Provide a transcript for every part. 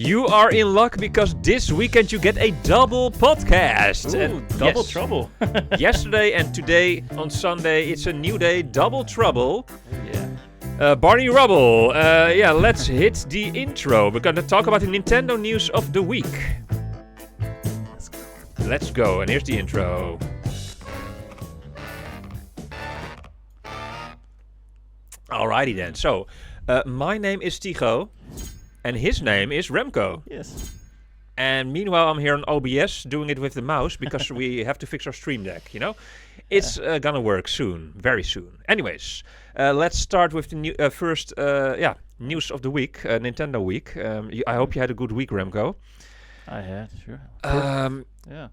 You are in luck because this weekend you get a double podcast. Ooh, double trouble. Yesterday and today on Sunday, it's a new day, double trouble. Yeah. Barney Rubble, let's hit the intro. We're going to talk about the Nintendo news of the week. Let's go, and here's the intro. Alrighty then, so my name is Tycho, and his name is Remco. Yes. And meanwhile, I'm here on OBS doing it with the mouse because we have to fix our Stream Deck, you know? It's gonna work soon, very soon. Anyways, let's start with the first news of the week, Nintendo week. I hope you had a good week, Remco. I had, sure. Yeah.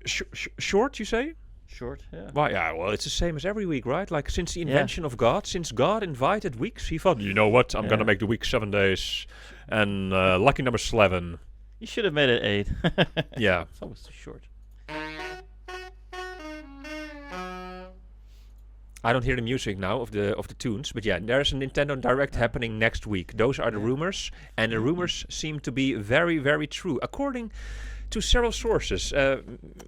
Short, you say? Short, yeah. Well, it's the same as every week, right? Like, since the invention of God, since God invited weeks, he thought, you know what, I'm gonna make the week 7 days. And lucky number 11. You should have made it 8. Yeah. It's almost too short. I don't hear the music now of the tunes, but yeah, there's a Nintendo Direct happening next week. Those are the rumors, and the rumors seem to be very, very true. According to several sources,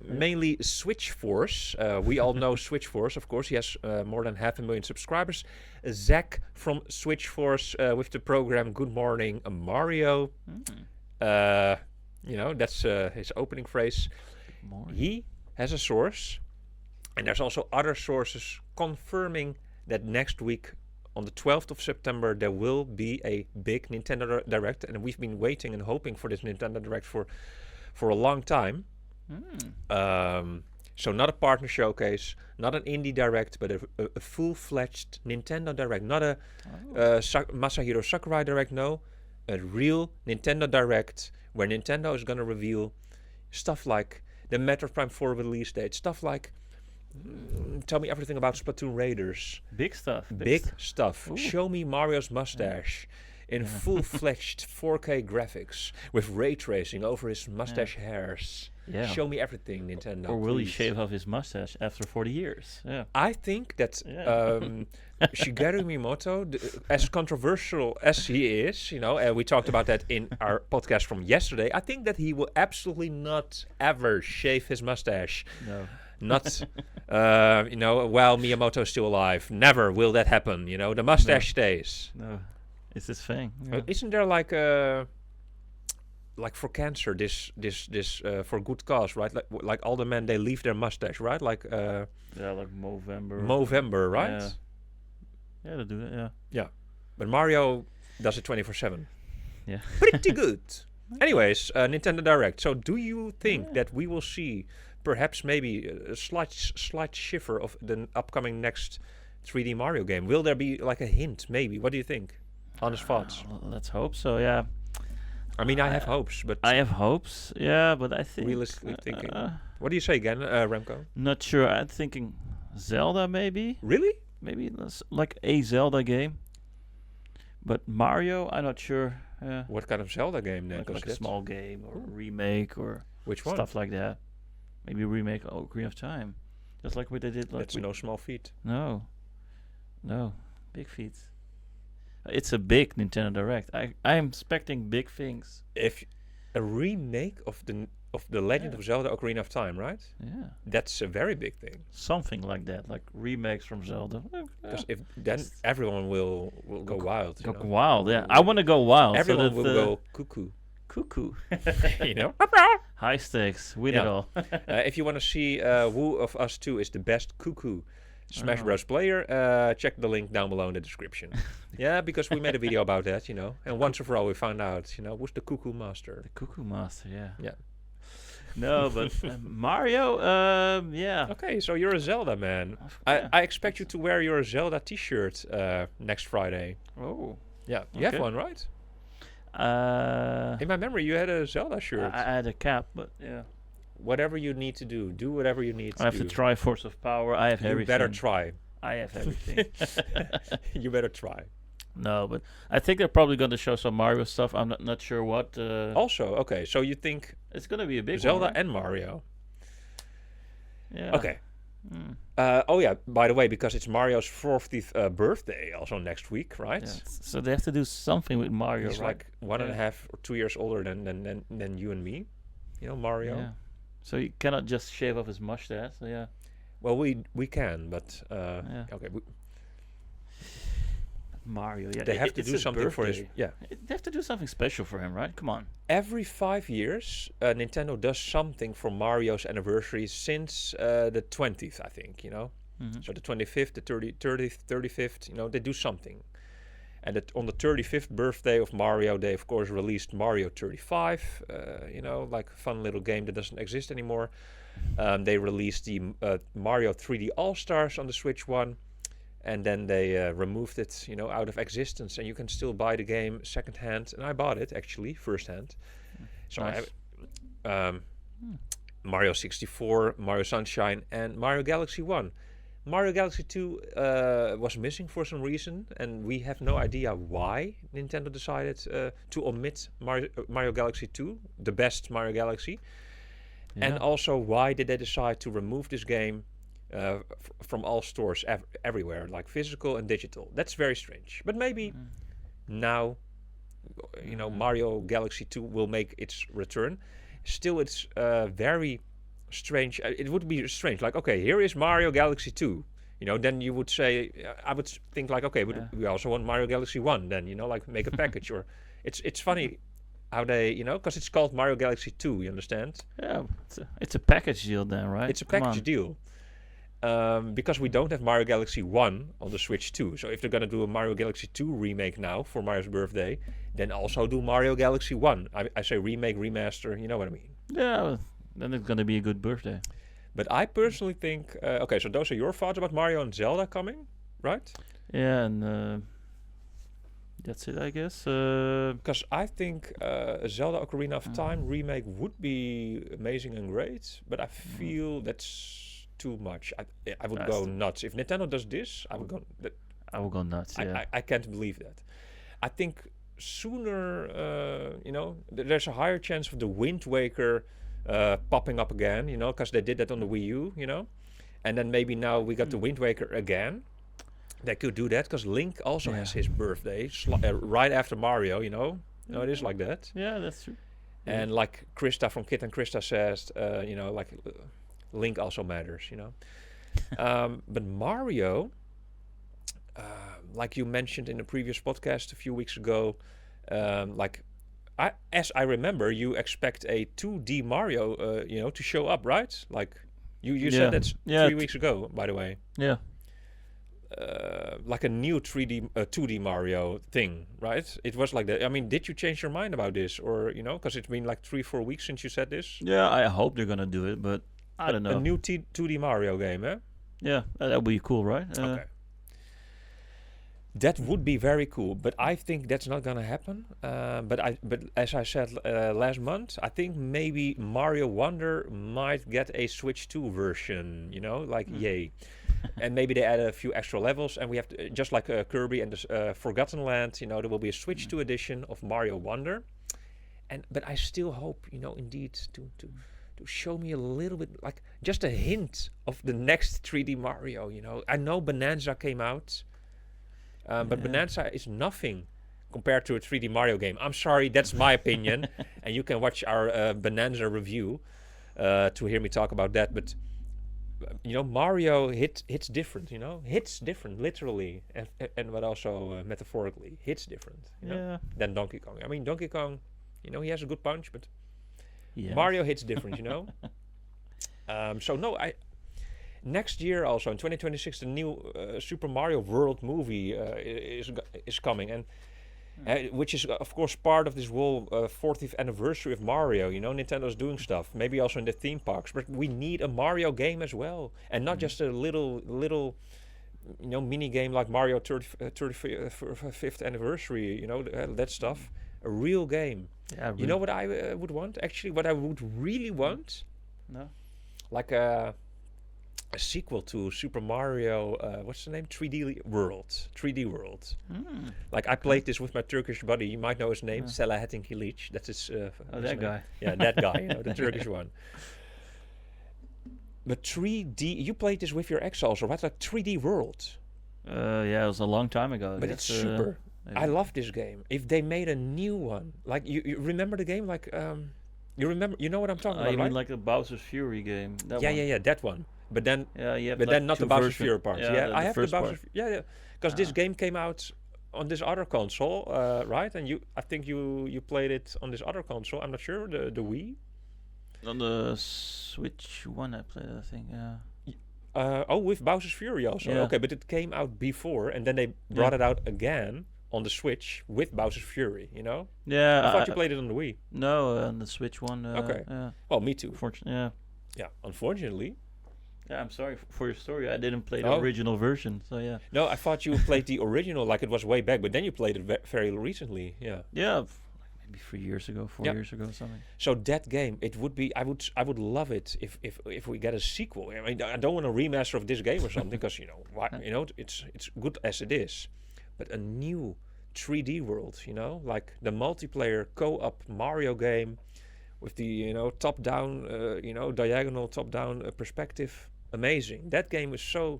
mainly Switchforce. We all know Switchforce, of course. He has more than 500,000 subscribers. Zach from Switchforce with the program Good Morning Mario. That's his opening phrase. He has a source, and there's also other sources confirming that next week, on the 12th of September, there will be a big Nintendo Direct, and we've been waiting and hoping for this Nintendo Direct for a long time. So not a partner showcase, not an indie direct, but a full-fledged Nintendo Direct. Not a Masahiro Sakurai Direct, no. A real Nintendo Direct where Nintendo is going to reveal stuff like the Metroid Prime 4 release date, stuff like tell me everything about Splatoon Raiders. Big stuff. Big stuff. Ooh. Show me Mario's mustache. In full-fledged 4K graphics with ray tracing over his mustache hairs. Yeah. Show me everything, Nintendo. Or will he please. shave off his mustache after 40 years? Yeah. I think that Shigeru Miyamoto, as controversial as he is, we talked about that in our podcast from yesterday, I think that he will absolutely not ever shave his mustache. No. Not, while Miyamoto is still alive. Never will that happen. The mustache stays. No. It's his thing. Yeah. Isn't there like for cancer this for good cause, right? Like all the men, they leave their mustache, right? Like like Movember. Movember, right? Yeah, they do that. Yeah. Yeah, but Mario does it 24/7. Yeah. Pretty good. Anyways, Nintendo Direct. So, do you think that we will see perhaps maybe a slight shiver of the upcoming next 3D Mario game? Will there be like a hint? Maybe. What do you think? Honest thoughts. Let's hope so. Yeah. I mean, I have hopes, but I have hopes. Yeah, but I think realistically thinking. What do you say again, Remco? Not sure. I'm thinking Zelda, maybe. Really? Maybe like a Zelda game. But Mario, I'm not sure. What kind of Zelda game then? Like a small game or a remake or which one? Stuff like that. Maybe a remake of Ocarina of Time, just like what they did. That's no small feat. No, big feat. It's a big Nintendo Direct. I'm expecting big things. If a remake of the Legend of Zelda Ocarina of Time, right? Yeah. That's a very big thing. Something like that, like remakes from Zelda. Because if then everyone will go wild. Go wild, yeah. I want to go wild. Everyone will go cuckoo. Cuckoo. High stakes. Win it all. If you want to see who of us two is the best cuckoo Smash Bros. Player, check the link down below in the description. Yeah, because we made a video about that, and once and for all we found out, who's the Cuckoo Master. The Cuckoo Master, yeah. Yeah. No, but Mario, yeah. Okay, so you're a Zelda man. I expect you to wear your Zelda t-shirt next Friday. Oh. Yeah, you have one, right? In my memory, you had a Zelda shirt. I had a cap, but yeah. Whatever you need to do whatever you need to do. I have the Triforce of Power. I have everything. You better try. I have everything. You better try. No, but I think they're probably going to show some Mario stuff. I'm not sure what. Also, okay, so you think it's going to be a big Zelda one, right? and Mario. Yeah. Okay. Mm. Oh yeah, by the way, because it's Mario's 40th birthday also next week, right? Yeah. So they have to do something with Mario, He's right? like 1.5 or 2 years older than you and me, Mario. Yeah. So you cannot just shave off his mustache. So yeah. Well, we can, but Yeah. okay, Mario. Yeah. they have to it's do his something for his birthday. They have to do something special for him, right? Come on. Every 5 years, Nintendo does something for Mario's anniversary since the 20th, I think, Mm-hmm. So the 25th, the 30th, 35th, they do something. And on the 35th birthday of Mario, they of course released Mario 35, like a fun little game that doesn't exist anymore. They released the Mario 3D All-Stars on the Switch One. And then they removed it, out of existence. And you can still buy the game secondhand. And I bought it, actually, firsthand. So Nice. I have Mario 64, Mario Sunshine, and Mario Galaxy 1. Mario Galaxy 2 was missing for some reason. And we have no idea why Nintendo decided to omit Mario Galaxy 2, the best Mario Galaxy. Yeah. And also, why did they decide to remove this game from all stores everywhere, like physical and digital? That's very strange. But maybe now, Mario Galaxy 2 will make its return. Still, it's very strange. It would be strange. Like, okay, here is Mario Galaxy 2. Then you would say, I would think like, okay, we also want Mario Galaxy 1. Then, like make a package. Or it's funny how they, because it's called Mario Galaxy 2. You understand? Yeah. It's a package deal then, right? It's a Come package on. deal. Because we don't have Mario Galaxy 1 on the Switch 2. So if they're going to do a Mario Galaxy 2 remake now for Mario's birthday, then also do Mario Galaxy 1. I say remake, remaster, you know what I mean. Yeah. Well, then it's gonna be a good birthday. But I personally think... okay, so those are your thoughts about Mario and Zelda coming, right? Yeah, and that's it, I guess. Because I think a Zelda Ocarina of Time remake would be amazing and great, but I feel that's too much. I would go nuts. If Nintendo does this, I would go... I will go nuts. Yeah. I can't believe that. I think sooner, there's a higher chance of the Wind Waker popping up again, because they did that on the Wii U, and then maybe now we got the Wind Waker again. They could do that because Link also has his birthday right after Mario, it is like that. Yeah, that's true. And like Krista from Kit and Krista says, Link also matters, but Mario, like you mentioned in the previous podcast a few weeks ago, as I remember, you expect a 2D Mario, to show up, right? Like you said that 3 weeks ago, by the way. Yeah. Like a new 2D Mario thing, right? It was like that. I mean, did you change your mind about this, or because it's been like 3-4 weeks since you said this? Yeah, I hope they're gonna do it, but I don't know. A new 2D Mario game, eh? Yeah, that would be cool, right? Okay. That would be very cool, but I think that's not gonna happen. But as I said last month, I think maybe Mario Wonder might get a Switch 2 version. Yay! And maybe they add a few extra levels, and we have to, just like Kirby and the Forgotten Land. There will be a Switch 2 edition of Mario Wonder. But I still hope, indeed, to show me a little bit, like just a hint of the next 3D Mario. I know Bonanza came out. But Bonanza is nothing compared to a 3D Mario game. I'm sorry, that's my opinion. And you can watch our Bonanza review to hear me talk about that. But, Mario hits different, hits different, literally. And but also metaphorically, hits different, than Donkey Kong. I mean, Donkey Kong, he has a good punch, but Mario hits different, So, no, next year, also in 2026, the new Super Mario World movie is coming, and which is of course part of this whole 40th anniversary of Mario. Nintendo's doing stuff, maybe also in the theme parks, but we need a Mario game as well, and not just a little mini game like Mario 35th anniversary. That stuff. A real game. Yeah, You know what I would want? Actually, what I would really want, No. like a sequel to Super Mario, what's the name? 3D World. Like I played this with my Turkish buddy. You might know his name, Selahattin Kilic. That's his. Oh, his that name. guy. Yeah, that guy. The Turkish one. But 3D, you played this with your ex also, right? Like 3D World. Yeah, it was a long time ago. But it's super. I love this game. If they made a new one, like you remember the game, like you know what I'm talking about, you right? mean like the Bowser's Fury game? That yeah, one. yeah, that one. But then, you have but like then not the two Bowser's version- Fury part. Yeah, I have the first Bowser's. part. Yeah, because this game came out on this other console, right? And I think you played it on this other console. I'm not sure, the Wii. On the Switch one, I played. I think. With Bowser's Fury also. Yeah. Okay, but it came out before, and then they brought it out again on the Switch with Bowser's Fury. You know? Yeah. I thought you played it on the Wii. No, on the Switch one. Okay. Yeah. Well, me too. Yeah. Yeah. Unfortunately. Yeah, I'm sorry for your story. I didn't play the Oh. original version, so yeah. No, I thought you played the original, like it was way back, but then you played it very recently. Yeah. Yeah, like maybe 3 years ago, 4 years ago, something. So that game, it would be. I would love it if we get a sequel. I mean, I don't want a remaster of this game or something because it's good as it is, but a new 3D world. Like the multiplayer co-op Mario game with the top-down, diagonal top-down perspective. Amazing. That game is so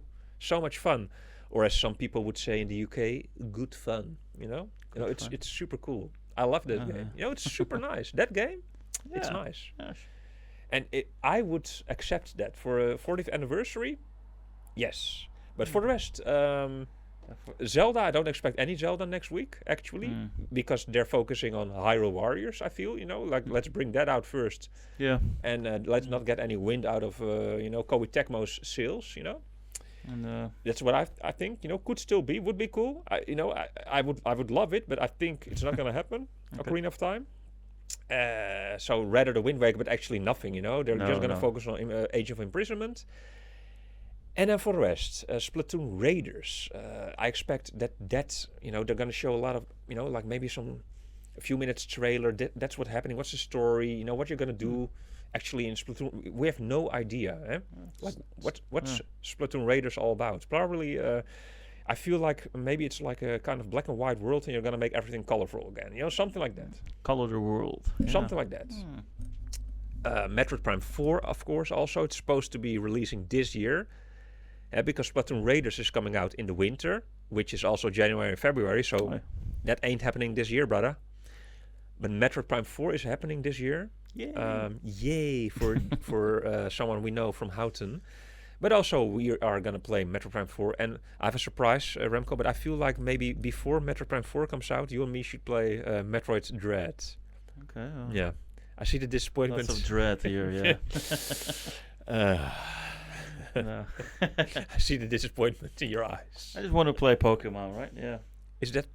much fun, or as some people would say in the UK, good fun. It's super cool. I love that game. It's super nice. That game, it's nice. Yes. And I would accept that for a 40th anniversary. Yes, but for the rest, Zelda. I don't expect any Zelda next week actually, because they're focusing on Hyrule Warriors. I feel let's bring that out first. Yeah. And let's not get any wind out of Koei Tecmo's sales. And That's what I think. Could still would be cool. I would love it, but I think it's not going to happen. Ocarina of Time. So rather the Wind Waker, but actually nothing. They're just going to focus on Age of Imprisonment. And then for the rest, Splatoon Raiders. I expect that they're going to show a lot of like maybe a few minutes trailer. That's what's happening. What's the story? What you're going to do. Actually, in Splatoon, we have no idea. Like what's Splatoon Raiders all about? Probably, I feel like maybe it's like a kind of black and white world, and you're gonna make everything colorful again. Something like that. Color the world. Something like that. Metroid Prime 4, of course. Also, it's supposed to be releasing this year, because Splatoon Raiders is coming out in the winter, which is also January and February. So that ain't happening this year, brother. But Metroid Prime 4 is happening this year. Yay for someone we know from Houten. But also we are going to play Metroid Prime 4. And I have a surprise, Remco, but I feel like maybe before Metroid Prime 4 comes out, you and me should play Metroid Dread. Okay. Yeah. I see the disappointment. Lots of dread here, yeah. No. I see the disappointment in your eyes. I just want to play Pokemon, right? Yeah. Is that...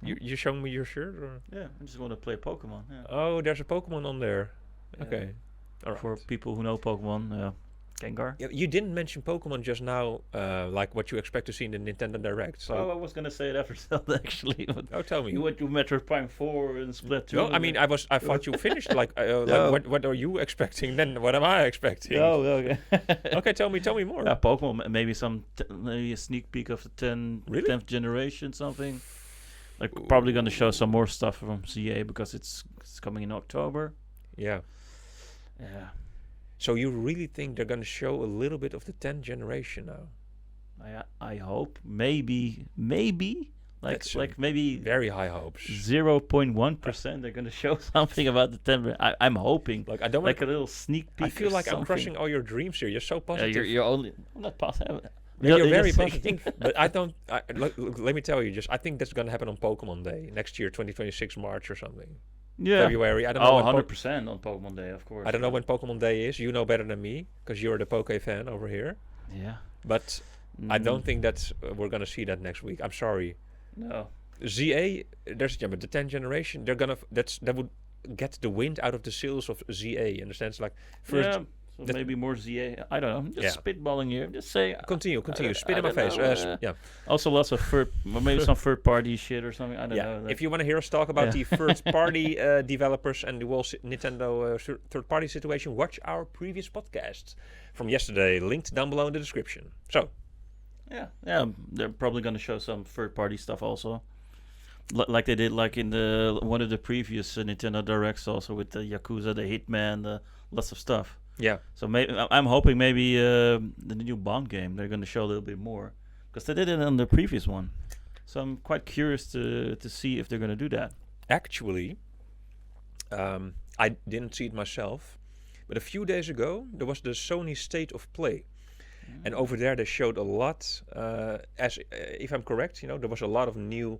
You showing me your shirt? Or? Yeah, I just want to play Pokemon. Yeah. Oh, there's a Pokemon on there. Yeah. Okay. All right. For people who know Pokemon, Gengar. You didn't mention Pokemon just now, like what you expect to see in the Nintendo Direct. So. Oh, I was gonna say that for Zelda actually. Oh, tell me. You went to Metroid Prime 4 and Splatoon. No, I mean I thought you finished. Like what are you expecting? Then what am I expecting? Oh, okay. Okay, tell me more. Yeah, Pokemon. Maybe maybe a sneak peek of the 10th generation, something. Like probably gonna show some more stuff from CA because it's coming in October. Yeah. Yeah. So you really think they're gonna show a little bit of the 10th generation now? I hope. Maybe. Like maybe very high hopes. 0.1% they're gonna show something about the 10th. I'm hoping. Like I don't like a little sneak peek. I feel like something. I'm crushing all your dreams here. You're so positive. You're only. I'm not positive. You're very positive. But I don't. Let me tell you. I think that's gonna happen on Pokemon Day next year, 2026 March or something. Yeah. February. I don't know. 100% on Pokemon Day, of course. I don't know when Pokemon Day is. You know better than me because you're the Poke fan over here. Yeah. But I don't think that we're gonna see that next week. I'm sorry. No. ZA. But the 10th generation. They're gonna. That would get the wind out of the sails of ZA. Understand? It's like first. Yeah. So maybe more ZA. I don't know. Just spitballing here. Just say. Continue. Spit in my face. Yeah. Also, lots of maybe some third-party shit or something. I don't know. If you want to hear us talk about the third-party developers and the whole Nintendo third-party situation, watch our previous podcast from yesterday, linked down below in the description. So. Yeah. They're probably going to show some third-party stuff also, like they did like in one of the previous Nintendo Directs also with the Yakuza, the Hitman, lots of stuff. Yeah. So I'm hoping maybe the new Bond game they're going to show a little bit more, because they did it on the previous one. So I'm quite curious to see if they're going to do that. Actually, I didn't see it myself, but a few days ago there was the Sony State of Play, and over there they showed a lot. If I'm correct, there was a lot of new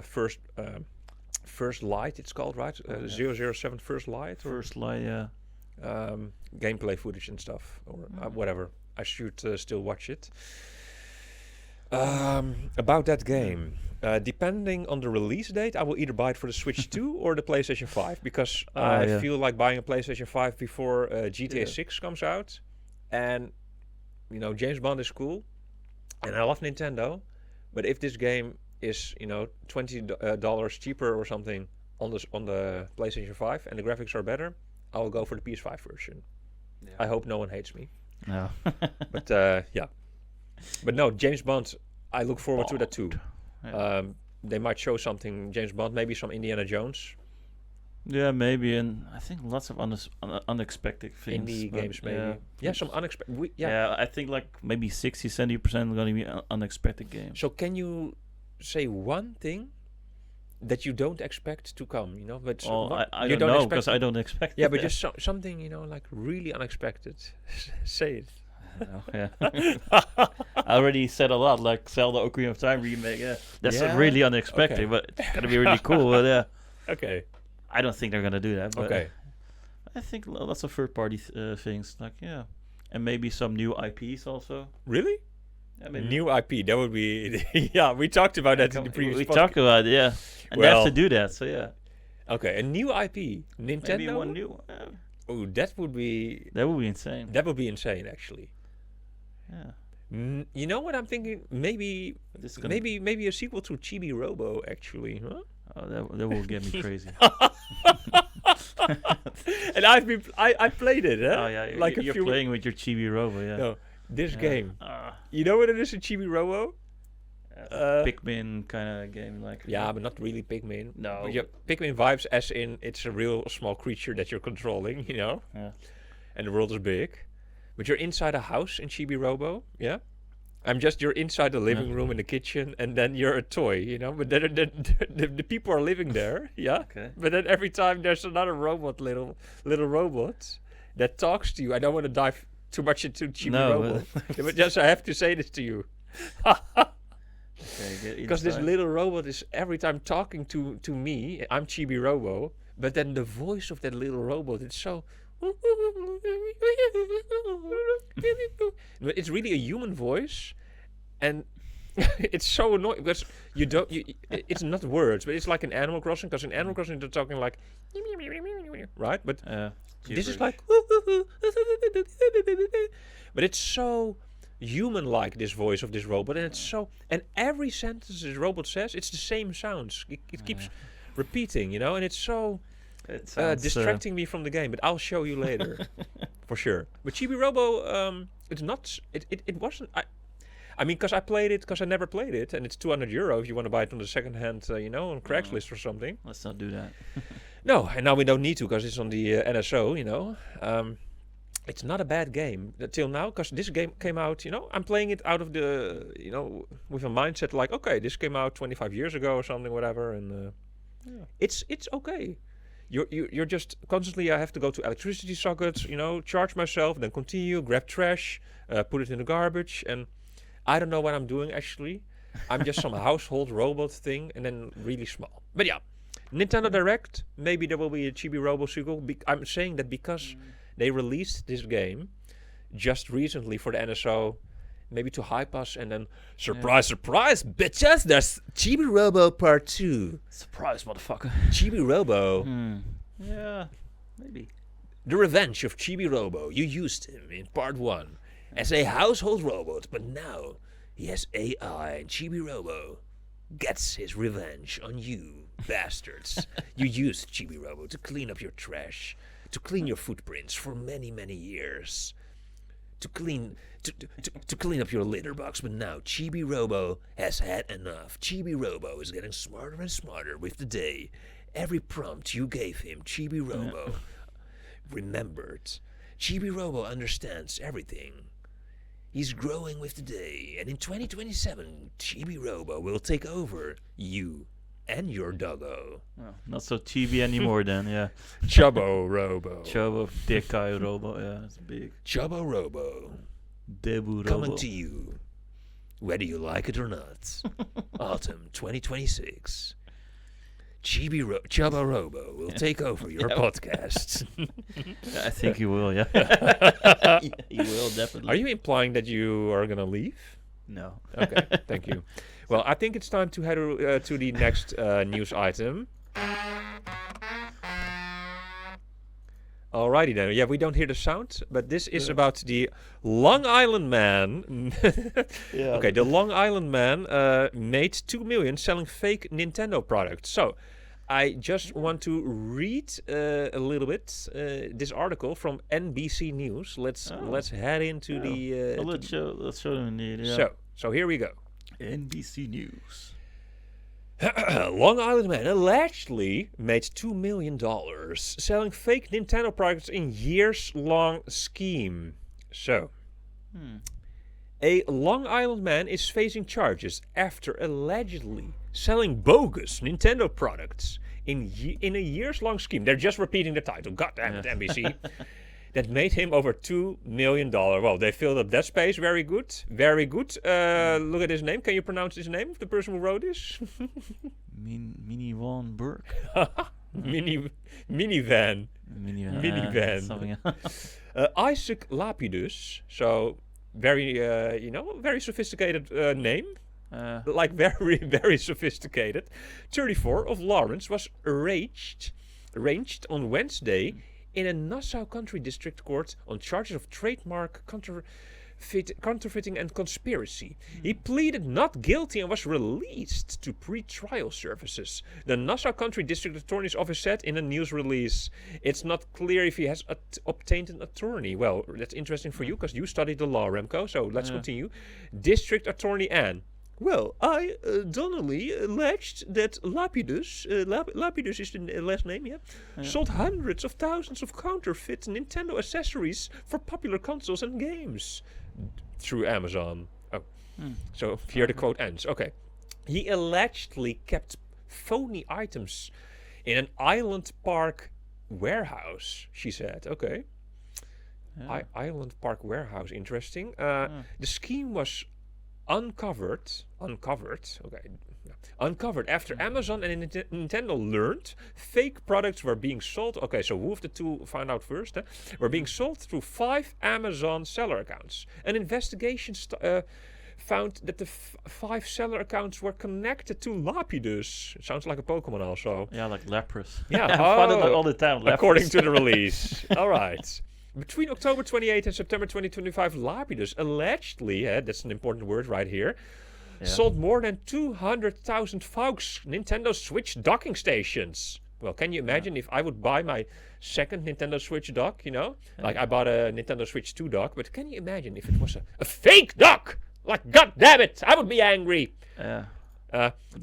First Light. It's called, right? 007 First Light. First Light, yeah. Gameplay footage and stuff, or whatever. I should still watch it. About that game, depending on the release date, I will either buy it for the Switch 2 or the PlayStation 5, because I feel like buying a PlayStation 5 before GTA 6 comes out. And, James Bond is cool, and I love Nintendo, but if this game is, $20 cheaper or something on the PlayStation 5 and the graphics are better, I will go for the PS5 version. Yeah. I hope no one hates me. No. But, yeah. But no, James Bond, I look forward to that too. Yeah. They might show something James Bond, maybe some Indiana Jones. Yeah, maybe, and I think lots of unexpected things. Indie games, maybe. Yeah, some unexpected. Yeah, I think like maybe 60-70% going to be unexpected games. So can you say one thing that you don't expect to come? But I don't know, because I don't expect. Yeah, but just something like really unexpected. Say it. Yeah. I already said a lot, like Zelda Ocarina of Time remake. Yeah, that's really unexpected, but it's gonna be really cool. But yeah, okay. I don't think they're gonna do that. But okay. I think lots of third-party things, like and maybe some new IPs also. Really? Yeah, maybe. New IP. That would be. Yeah, we talked about that in the previous. We talked about it, and they have to do that. So yeah. Okay, a new IP, Nintendo. Maybe one new. Oh, that would be. That would be insane. That would be insane, actually. Yeah. You know what I'm thinking? Maybe a sequel to Chibi Robo, actually, huh? Oh, that will get me crazy. And I played it, huh? Oh yeah, you're playing with your Chibi Robo, yeah. No, this game. You know what it is, a Chibi Robo? Pikmin kind of game, like. Yeah, but not really Pikmin. No. Pikmin vibes, as in it's a real small creature that you're controlling, Yeah. And the world is big. But you're inside a house in Chibi Robo, yeah? You're inside the living room in the kitchen, and then you're a toy, But then the people are living there, yeah? Okay. But then every time there's another robot, little robot, that talks to you. I don't want to dive too much into Chibi Robo. But just I have to say this to you. Because this little robot is every time talking to me. I'm Chibi Robo, but then the voice of that little robot, it's so... It's really a human voice, and it's so annoying because it's not words, but it's like in Animal Crossing, because in Animal Crossing they're talking like right, but this is like but it's so human-like, this voice of this robot, and every sentence this robot says, it's the same sounds. It keeps repeating, and it's so distracting me from the game. But I'll show you later, for sure. But Chibi Robo, it's not. It wasn't. I mean, because I played it, because I never played it, and it's €200 if you want to buy it on the second hand, on Craigslist or something. Let's not do that. No, and now we don't need to, because it's on the NSO. It's not a bad game till now, because this game came out, I'm playing it out of the, with a mindset like, okay, this came out 25 years ago or something, whatever, and it's okay. You're just constantly, I have to go to electricity sockets, charge myself, then continue, grab trash, put it in the garbage, and I don't know what I'm doing, actually. I'm just some household robot thing, and then really small. But yeah, Nintendo Direct, maybe there will be a Chibi Robo sequel. I'm saying that because they released this game just recently for the NSO, maybe to hype us, and then surprise, bitches, there's Chibi Robo Part 2. Surprise, motherfucker. Chibi Robo. Yeah, maybe. The Revenge of Chibi Robo. You used him in Part 1 as a household robot, but now he has AI, and Chibi Robo gets his revenge on you, bastards. You used Chibi Robo to clean up your trash, to clean your footprints for many, many years, to clean up your litter box, but now Chibi Robo has had enough. Chibi Robo is getting smarter and smarter with the day. Every prompt you gave him, Chibi Robo remembered. Chibi Robo understands everything. He's growing with the day, and in 2027, Chibi Robo will take over you and your doggo. Oh, not so chibi anymore then, yeah. Chubbo Robo. Chubbo, Dekai Robo, yeah, it's big. Chubbo Robo. Debu Robo. Coming to you, whether you like it or not. Autumn 2026. Chubbo Robo will take over your podcast. I think he will, yeah. He will, definitely. Are you implying that you are going to leave? No. Okay, thank you. Well, I think it's time to head to the next news item. Alrighty then. Yeah, we don't hear the sound, but this is about the Long Island Man. Yeah. Okay, the Long Island Man made 2 million selling fake Nintendo products. So, I just want to read a little bit this article from NBC News. Let's head into the. Let's show them indeed. Yeah. So here we go. NBC News. Long Island Man allegedly made $2 million selling fake Nintendo products in years-long scheme. So, a Long Island man is facing charges after allegedly selling bogus Nintendo products in a years-long scheme. They're just repeating the title. God damn it, NBC. That made him over $2 million. Well, they filled up that space. Very good. Very good. Look at his name. Can you pronounce his name of the person who wrote this? Mini Von Burke. Minivan. Minivan. Something else. Isaac Lapidus. So, very, very sophisticated name. Like very, very sophisticated. 34 of Lawrence was arraigned on Wednesday in a Nassau County District Court on charges of trademark counterfeiting and conspiracy. He pleaded not guilty and was released to pre-trial services. The Nassau County District Attorney's Office said in a news release. It's not clear if he has obtained an attorney. Well, that's interesting for you because you studied the law, Remco. So let's continue. District Attorney Ann. Well, I, Donnelly, alleged that Lapidus, Lapidus is the last name, sold hundreds of thousands of counterfeit Nintendo accessories for popular consoles and games through Amazon. Oh, so here the quote ends. Okay. He allegedly kept phony items in an Island Park warehouse, she said. Okay. Island Park warehouse, interesting. The scheme was uncovered after Amazon and Nintendo learned fake products were being sold. Okay, so who of the two find out first? Were being sold through 5 Amazon seller accounts. An investigation found that the 5 seller accounts were connected to Lapidus. Sounds like a Pokémon also. Yeah, like Lapras. Yeah, I find it like all the time. Lapras. According to the release. All right. Between October 28 and September 2025, Lapidus allegedly, that's an important word right here, sold more than 200,000 Faux Nintendo Switch docking stations. Well, can you imagine if I would buy my second Nintendo Switch dock, Like I bought a Nintendo Switch 2 dock, but can you imagine if it was a fake dock? Like, god damn it, I would be angry.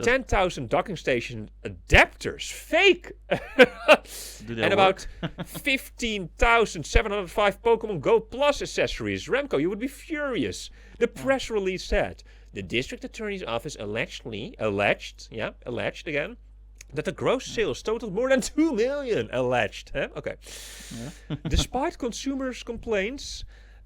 10,000 docking station adapters, fake, and about 15,705 Pokemon Go Plus accessories. Remco, you would be furious. The press release said the district attorney's office alleged again, that the gross sales totaled more than 2 million. Alleged, Okay. Despite consumers' complaints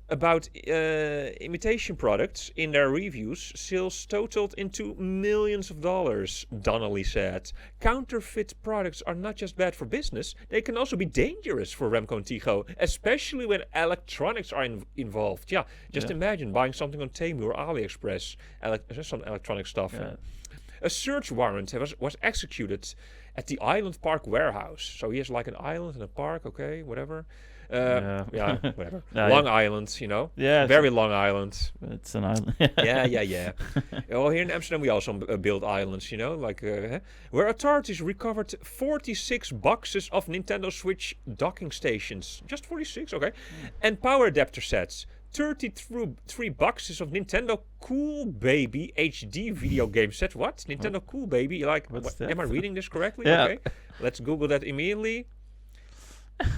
about imitation products in their reviews, sales totaled into millions of dollars, Donnelly said. Counterfeit products are not just bad for business, they can also be dangerous for Remco and Tycho, especially when electronics are involved. Yeah, just imagine buying something on Temu or AliExpress, some electronic stuff. A search warrant was executed at the Island Park warehouse. So he has like an island and a park, okay, whatever. Whatever. Long Island, Yeah. Very Long Island. It's an island. yeah. Well, here in Amsterdam we also build islands, where authorities recovered 46 boxes of Nintendo Switch docking stations. Just 46, okay. And power adapter sets. 33 boxes of Nintendo Cool Baby HD video game set. What? Nintendo Cool Baby? Like, What's that? Am I reading this correctly? Yeah. Okay. Let's Google that immediately.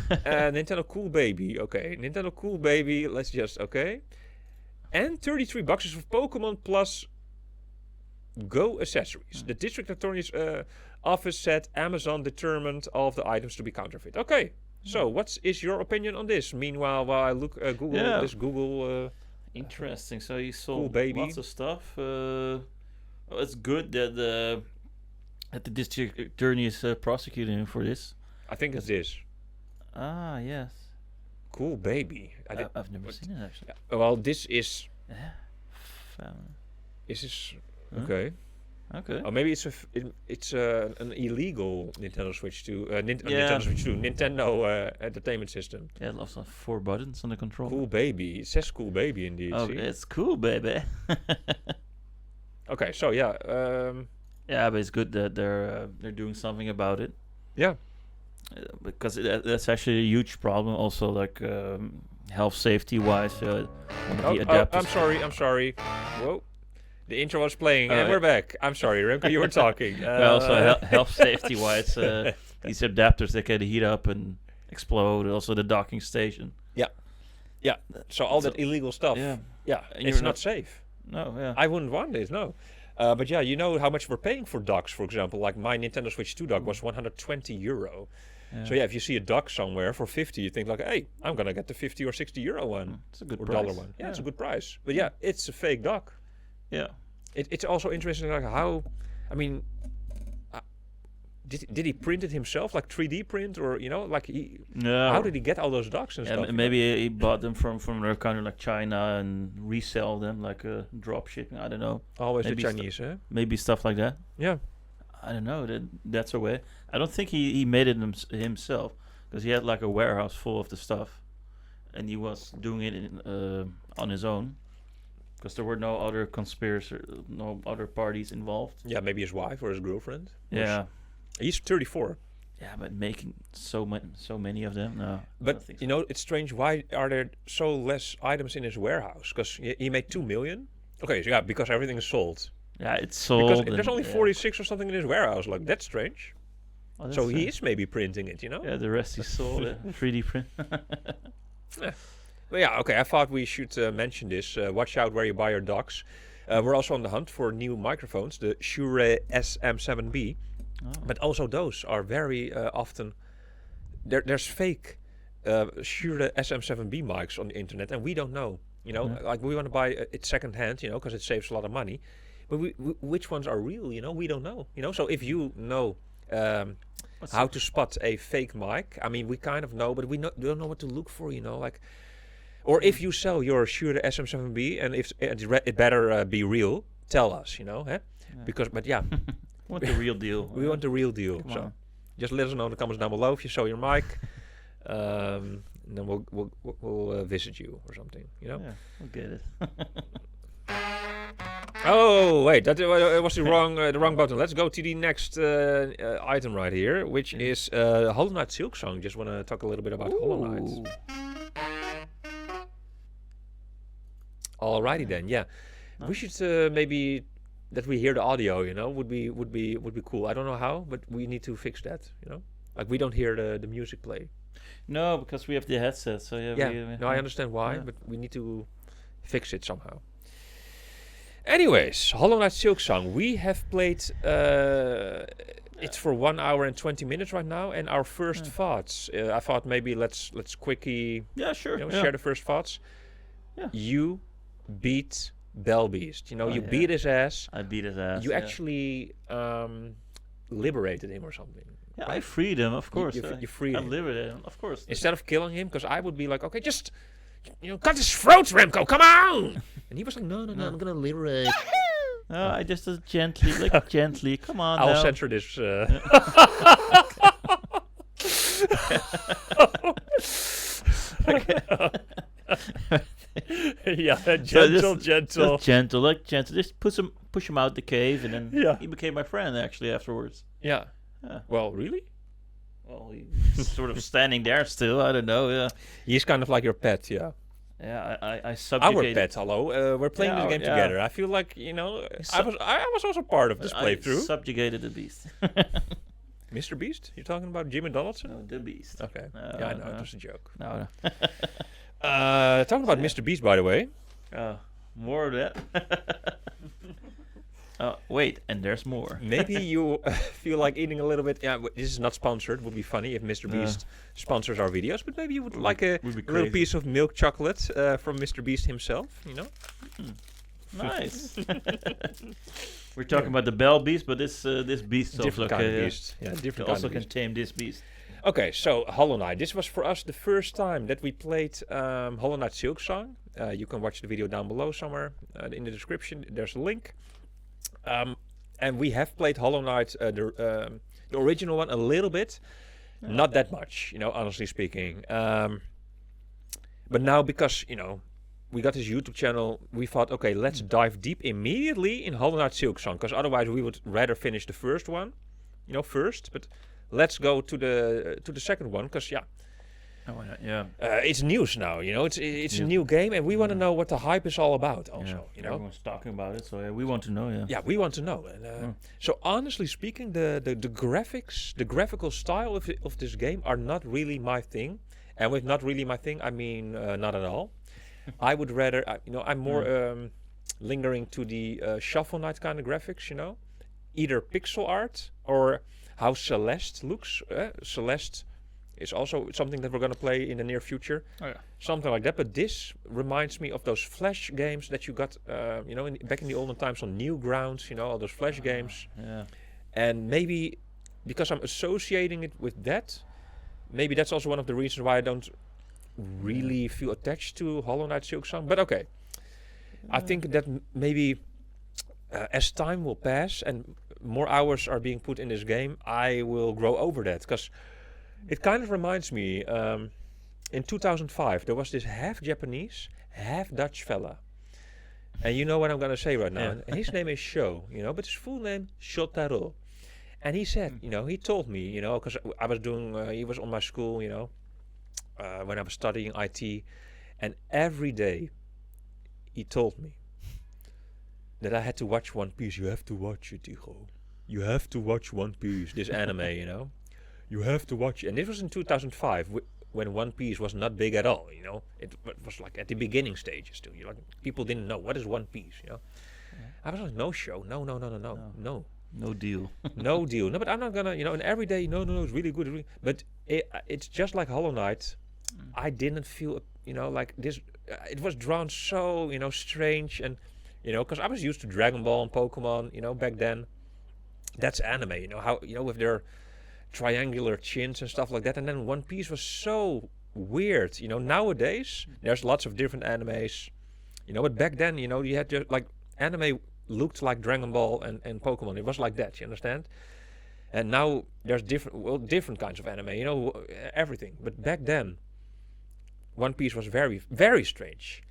Nintendo Cool Baby. Okay, Nintendo Cool Baby. Let's just and 33 boxes of Pokemon plus Go accessories. The district attorney's office said Amazon determined all of the items to be counterfeit. Okay, so what is your opinion on this? Meanwhile, while I look Google. Interesting. So you saw Cool Baby. lots of stuff. It's good that the district attorney is prosecuting him for this. I think it's this. Ah, yes. Cool Baby. I've never seen it actually. Yeah. Well, this is. Is this okay? Okay. Or maybe it's an illegal Nintendo Switch 2. Nintendo Switch 2. Nintendo Entertainment System. Yeah, it loves 4 buttons on the controller. Cool Baby. It says Cool Baby indeed. Oh, see? it's cool, baby. Okay, so yeah. Yeah, but it's good that they're doing something about it. Yeah. Because that's actually a huge problem. Also, like health safety wise, I'm sorry. Whoa. The intro was playing, and we're back. I'm sorry, Remco, you were talking. Well, also health safety wise, these adapters, they can heat up and explode. Also, the docking station. Yeah. So all that illegal stuff. Yeah. And It's not safe. No. Yeah. I wouldn't want this. No. But yeah, you know how much we're paying for docks, for example. Like my Nintendo Switch 2 dock was €120. So yeah, if you see a dock somewhere for 50, you think like, hey, I'm gonna get the 50 or 60 euro one. It's a good or price. dollar one. Yeah, it's a good price. But yeah, it's a fake dock. Yeah. It's also interesting, like how, I mean, did he print it himself, like 3D print, or like how did he get all those docks and stuff? Maybe he bought them from another country like China and resell them like drop shipping. I don't know. Always maybe the Chinese, eh? Maybe stuff like that. Yeah. I don't know. That's a way. I don't think he made it himself, because he had like a warehouse full of the stuff, and he was doing it on his own. Because there were no other no other parties involved. Yeah, maybe his wife or his girlfriend. Yeah. He's 34. Yeah, but making so many of them, no. But, it's strange. Why are there so less items in his warehouse? Because he made 2 million? Okay, so yeah, because everything is sold. Yeah, it's sold. Because there's only 46 or something in his warehouse. Like, that's strange. Oh, that's so he is maybe printing it, Yeah, the rest is sold. 3D print. Yeah. But yeah, okay, I thought we should mention this. Watch out where you buy your docks. We're also on the hunt for new microphones, the Shure SM7B. Oh. But also those are very often... There's fake Shure SM7B mics on the internet, and we don't know. Like we want to buy it secondhand, because it saves a lot of money. But which ones are real, we don't know. So if you know how to spot a fake mic, I mean, we kind of know, but we don't know what to look for, like... Or if you sell your Shure SM7B and if it better be real, tell us, Yeah. Because, but yeah. Want the real deal. We want the real deal. Come so on. just let us know in the comments down below if you sell your mic. And then we'll visit you or something, Yeah, we'll get it. Oh, wait, that was the wrong button. Let's go to the next item right here, which is Hollow Knight Silksong. Just want to talk a little bit about Hollow Knight. Alrighty then, yeah. We should maybe that we hear the audio, would be cool. I don't know how, but we need to fix that, Like we don't hear the music play. No, because we have the headset, so yeah. No, I understand why, but we need to fix it somehow. Anyways, Hollow Knight Silksong. We have played it's for 1 hour and 20 minutes right now, and our first thoughts. I thought maybe let's quickly share the first thoughts. Yeah. You beat Belbeast. You beat his ass. I beat his ass. You actually liberated him or something. Yeah, right? I freed him, of course. You freed him. I liberated him, of course. Instead of killing him, because I would be like, okay, just cut his throat, Remco, come on! And he was like, no, I'm gonna liberate. No, I just gently, gently. Come on. I'll censor this. Yeah, gentle. Just gentle. Just push him out the cave, and then he became my friend actually afterwards. Yeah. Well, really? Well, he's sort of standing there still. I don't know. Yeah. He's kind of like your pet, yeah. Yeah, I subjugated. Our pet, hello. We're playing this game together. I feel like I was also part of this playthrough. I subjugated the beast. Mr. Beast? You're talking about Jimmy Donaldson? No, the Beast. Okay. Yeah, I know. It was a joke. No. Talking about Mr. Beast, by the way. More of that. Wait, and there's more. Maybe you feel like eating a little bit. Yeah, this is not sponsored. Would be funny if Mr. Beast sponsors our videos. But maybe you would like a little piece of milk chocolate from Mr. Beast himself. You know. Nice. We're talking about the Bell Beast, but this beast Different kind of beast. Yeah, different kind also of can beast. tame this beast. Okay, so Hollow Knight. This was for us the first time that we played Hollow Knight Silksong. You can watch the video down below somewhere in the description. There's a link. And we have played Hollow Knight, the original one, a little bit. Not that much, honestly speaking. But now because, we got this YouTube channel, we thought, okay, let's dive deep immediately in Hollow Knight Silksong, because otherwise we would rather finish the first one, first. But let's go to the second one, because it's news now. It's a new game, and we want to know what the hype is all about. Also, everyone's talking about it, so we want to know. Yeah, we want to know. And, so honestly speaking, the graphics, the graphical style of this game are not really my thing. And with not really my thing, I mean not at all. I would rather, I'm more lingering to the Shovel Knight kind of graphics, either pixel art or how Celeste looks. Celeste is also something that we're going to play in the near future. Something like that. But this reminds me of those Flash games that you got, back in the olden times on Newgrounds, all those Flash games. Yeah. And maybe because I'm associating it with that, maybe that's also one of the reasons why I don't really feel attached to Hollow Knight Silksong. But okay, I think that maybe as time will pass and more hours are being put in this game, I will grow over that. Because it kind of reminds me, in 2005, there was this half Japanese, half Dutch fella. And you know what I'm going to say right now. And his name is Sho, but his full name, Shotaro. And he said, he told me, because I was doing, he was on my school, when I was studying IT. And every day he told me that I had to watch One Piece. You have to watch it, Tycho. You have to watch One Piece, this anime, You have to watch it. And this was in 2005, when One Piece was not big at all, It was like at the beginning stages still. People didn't know, what is One Piece, I was like, no show, no. No deal. No deal. No, but I'm not gonna, and every day, no, it's really good. But it's just like Hollow Knight. I didn't feel, like this. It was drawn so, strange, and because I was used to Dragon Ball and Pokemon, back then. That's anime, how, with their triangular chins and stuff like that. And then One Piece was so weird, Nowadays, there's lots of different animes, but back then, you had just like anime looked like Dragon Ball and Pokemon. It was like that, you understand? And now there's different kinds of anime, everything. But back then, One Piece was very, very strange.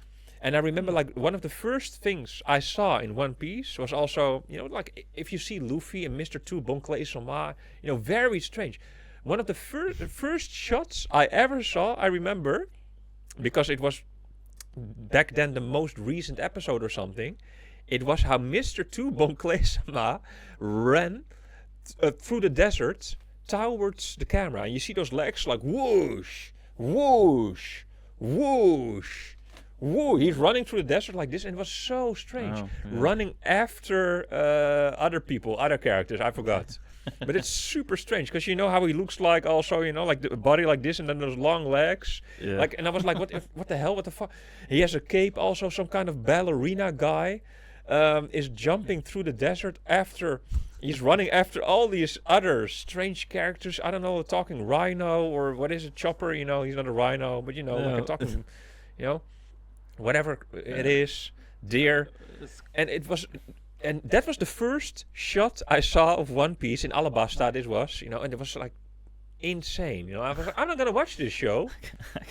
And I remember like one of the first things I saw in One Piece was also, like if you see Luffy and Mr. 2 Bonclay Soma, very strange. One of the first shots I ever saw, I remember, because it was back then the most recent episode or something, it was how Mr. 2 Bonclay Soma ran through the desert towards the camera. And you see those legs like whoosh, whoosh, whoosh. Whoa, he's running through the desert like this, and it was so strange. Running after other people, other characters, I forgot. But it's super strange, because you know how he looks like also, like the body like this, and then those long legs. Yeah. Like, and I was like, what the hell, what the fuck? He has a cape also, some kind of ballerina guy is jumping through the desert after, he's running after all these other strange characters. I don't know, talking rhino, or what is it, chopper, he's not a rhino, but like a talking, whatever it is, deer. And that was the first shot I saw of One Piece in Alabasta. This was, and it was like insane. I was like, I'm not gonna watch this show.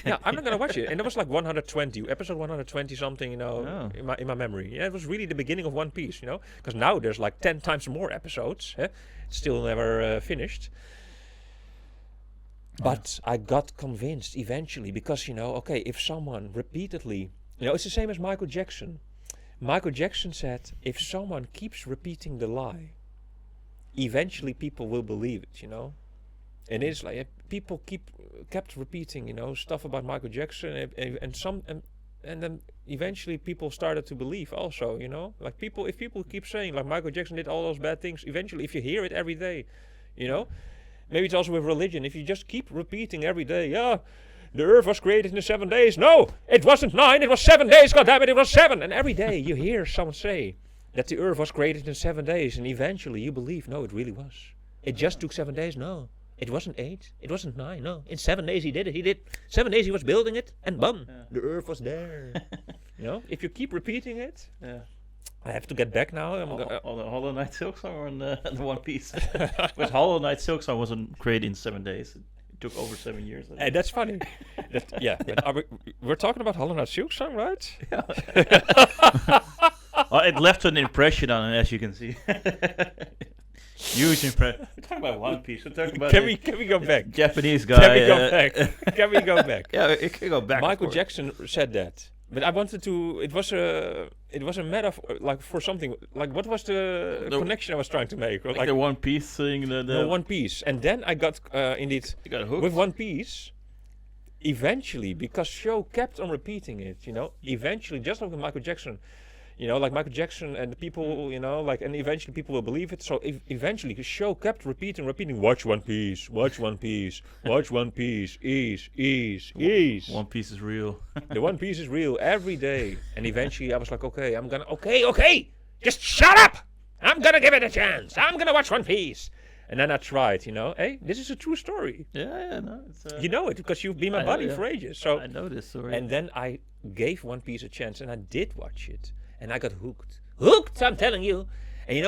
I'm not gonna watch it. And it was like 120, episode 120 something, in my memory. Yeah, it was really the beginning of One Piece, because now there's like 10 times more episodes. It's still never finished. But I got convinced eventually, because okay, if someone repeatedly, it's the same as Michael Jackson. Michael Jackson said, if someone keeps repeating the lie, eventually people will believe it, And it's like people kept repeating, stuff about Michael Jackson, and then eventually people started to believe also, like if people keep saying like Michael Jackson did all those bad things, eventually if you hear it every day, maybe it's also with religion. If you just keep repeating every day, the earth was created in 7 days. No, it wasn't 9, it was 7 days. God damn it, it was 7. And every day you hear someone say that the earth was created in 7 days, and eventually you believe, no, it really was. It just took 7 days. No, it wasn't 8. It wasn't 9. No, in 7 days he did it. He did 7 days. He was building it, and boom, the earth was there. If you keep repeating it, I have to get back now. On the Hollow Knight Silksong or on the One Piece? Because Hollow Knight Silksong wasn't created in 7 days. It took over 7 years. Hey, that's funny. But we're talking about Hollow Knight Silksong, right? Yeah. Well, it left an impression on him, as you can see. Huge impression. We're talking about One Piece. We're talking about can we go back? Japanese guy. Can we go back? Can we go back? Yeah, it can go back. Michael Jackson said that, but I wanted to. It was a metaphor, like for something. Like what was the connection I was trying to make? Like the One Piece thing. The One Piece, and then I got indeed you got hooked with One Piece. Eventually, because show kept on repeating it, eventually, just like with Michael Jackson. Like Michael Jackson and the people, and eventually people will believe it. So eventually the show kept repeating, watch One Piece, watch One Piece, watch One Piece, ease. One Piece is real. The One Piece is real every day. And eventually I was like, okay, just shut up. I'm going to give it a chance. I'm going to watch One Piece. And then I tried, hey, this is a true story. Yeah, no. It's, you know it because you've been my buddy for ages. So I know this story. And then I gave One Piece a chance and I did watch it. And I got hooked. I'm telling you. And you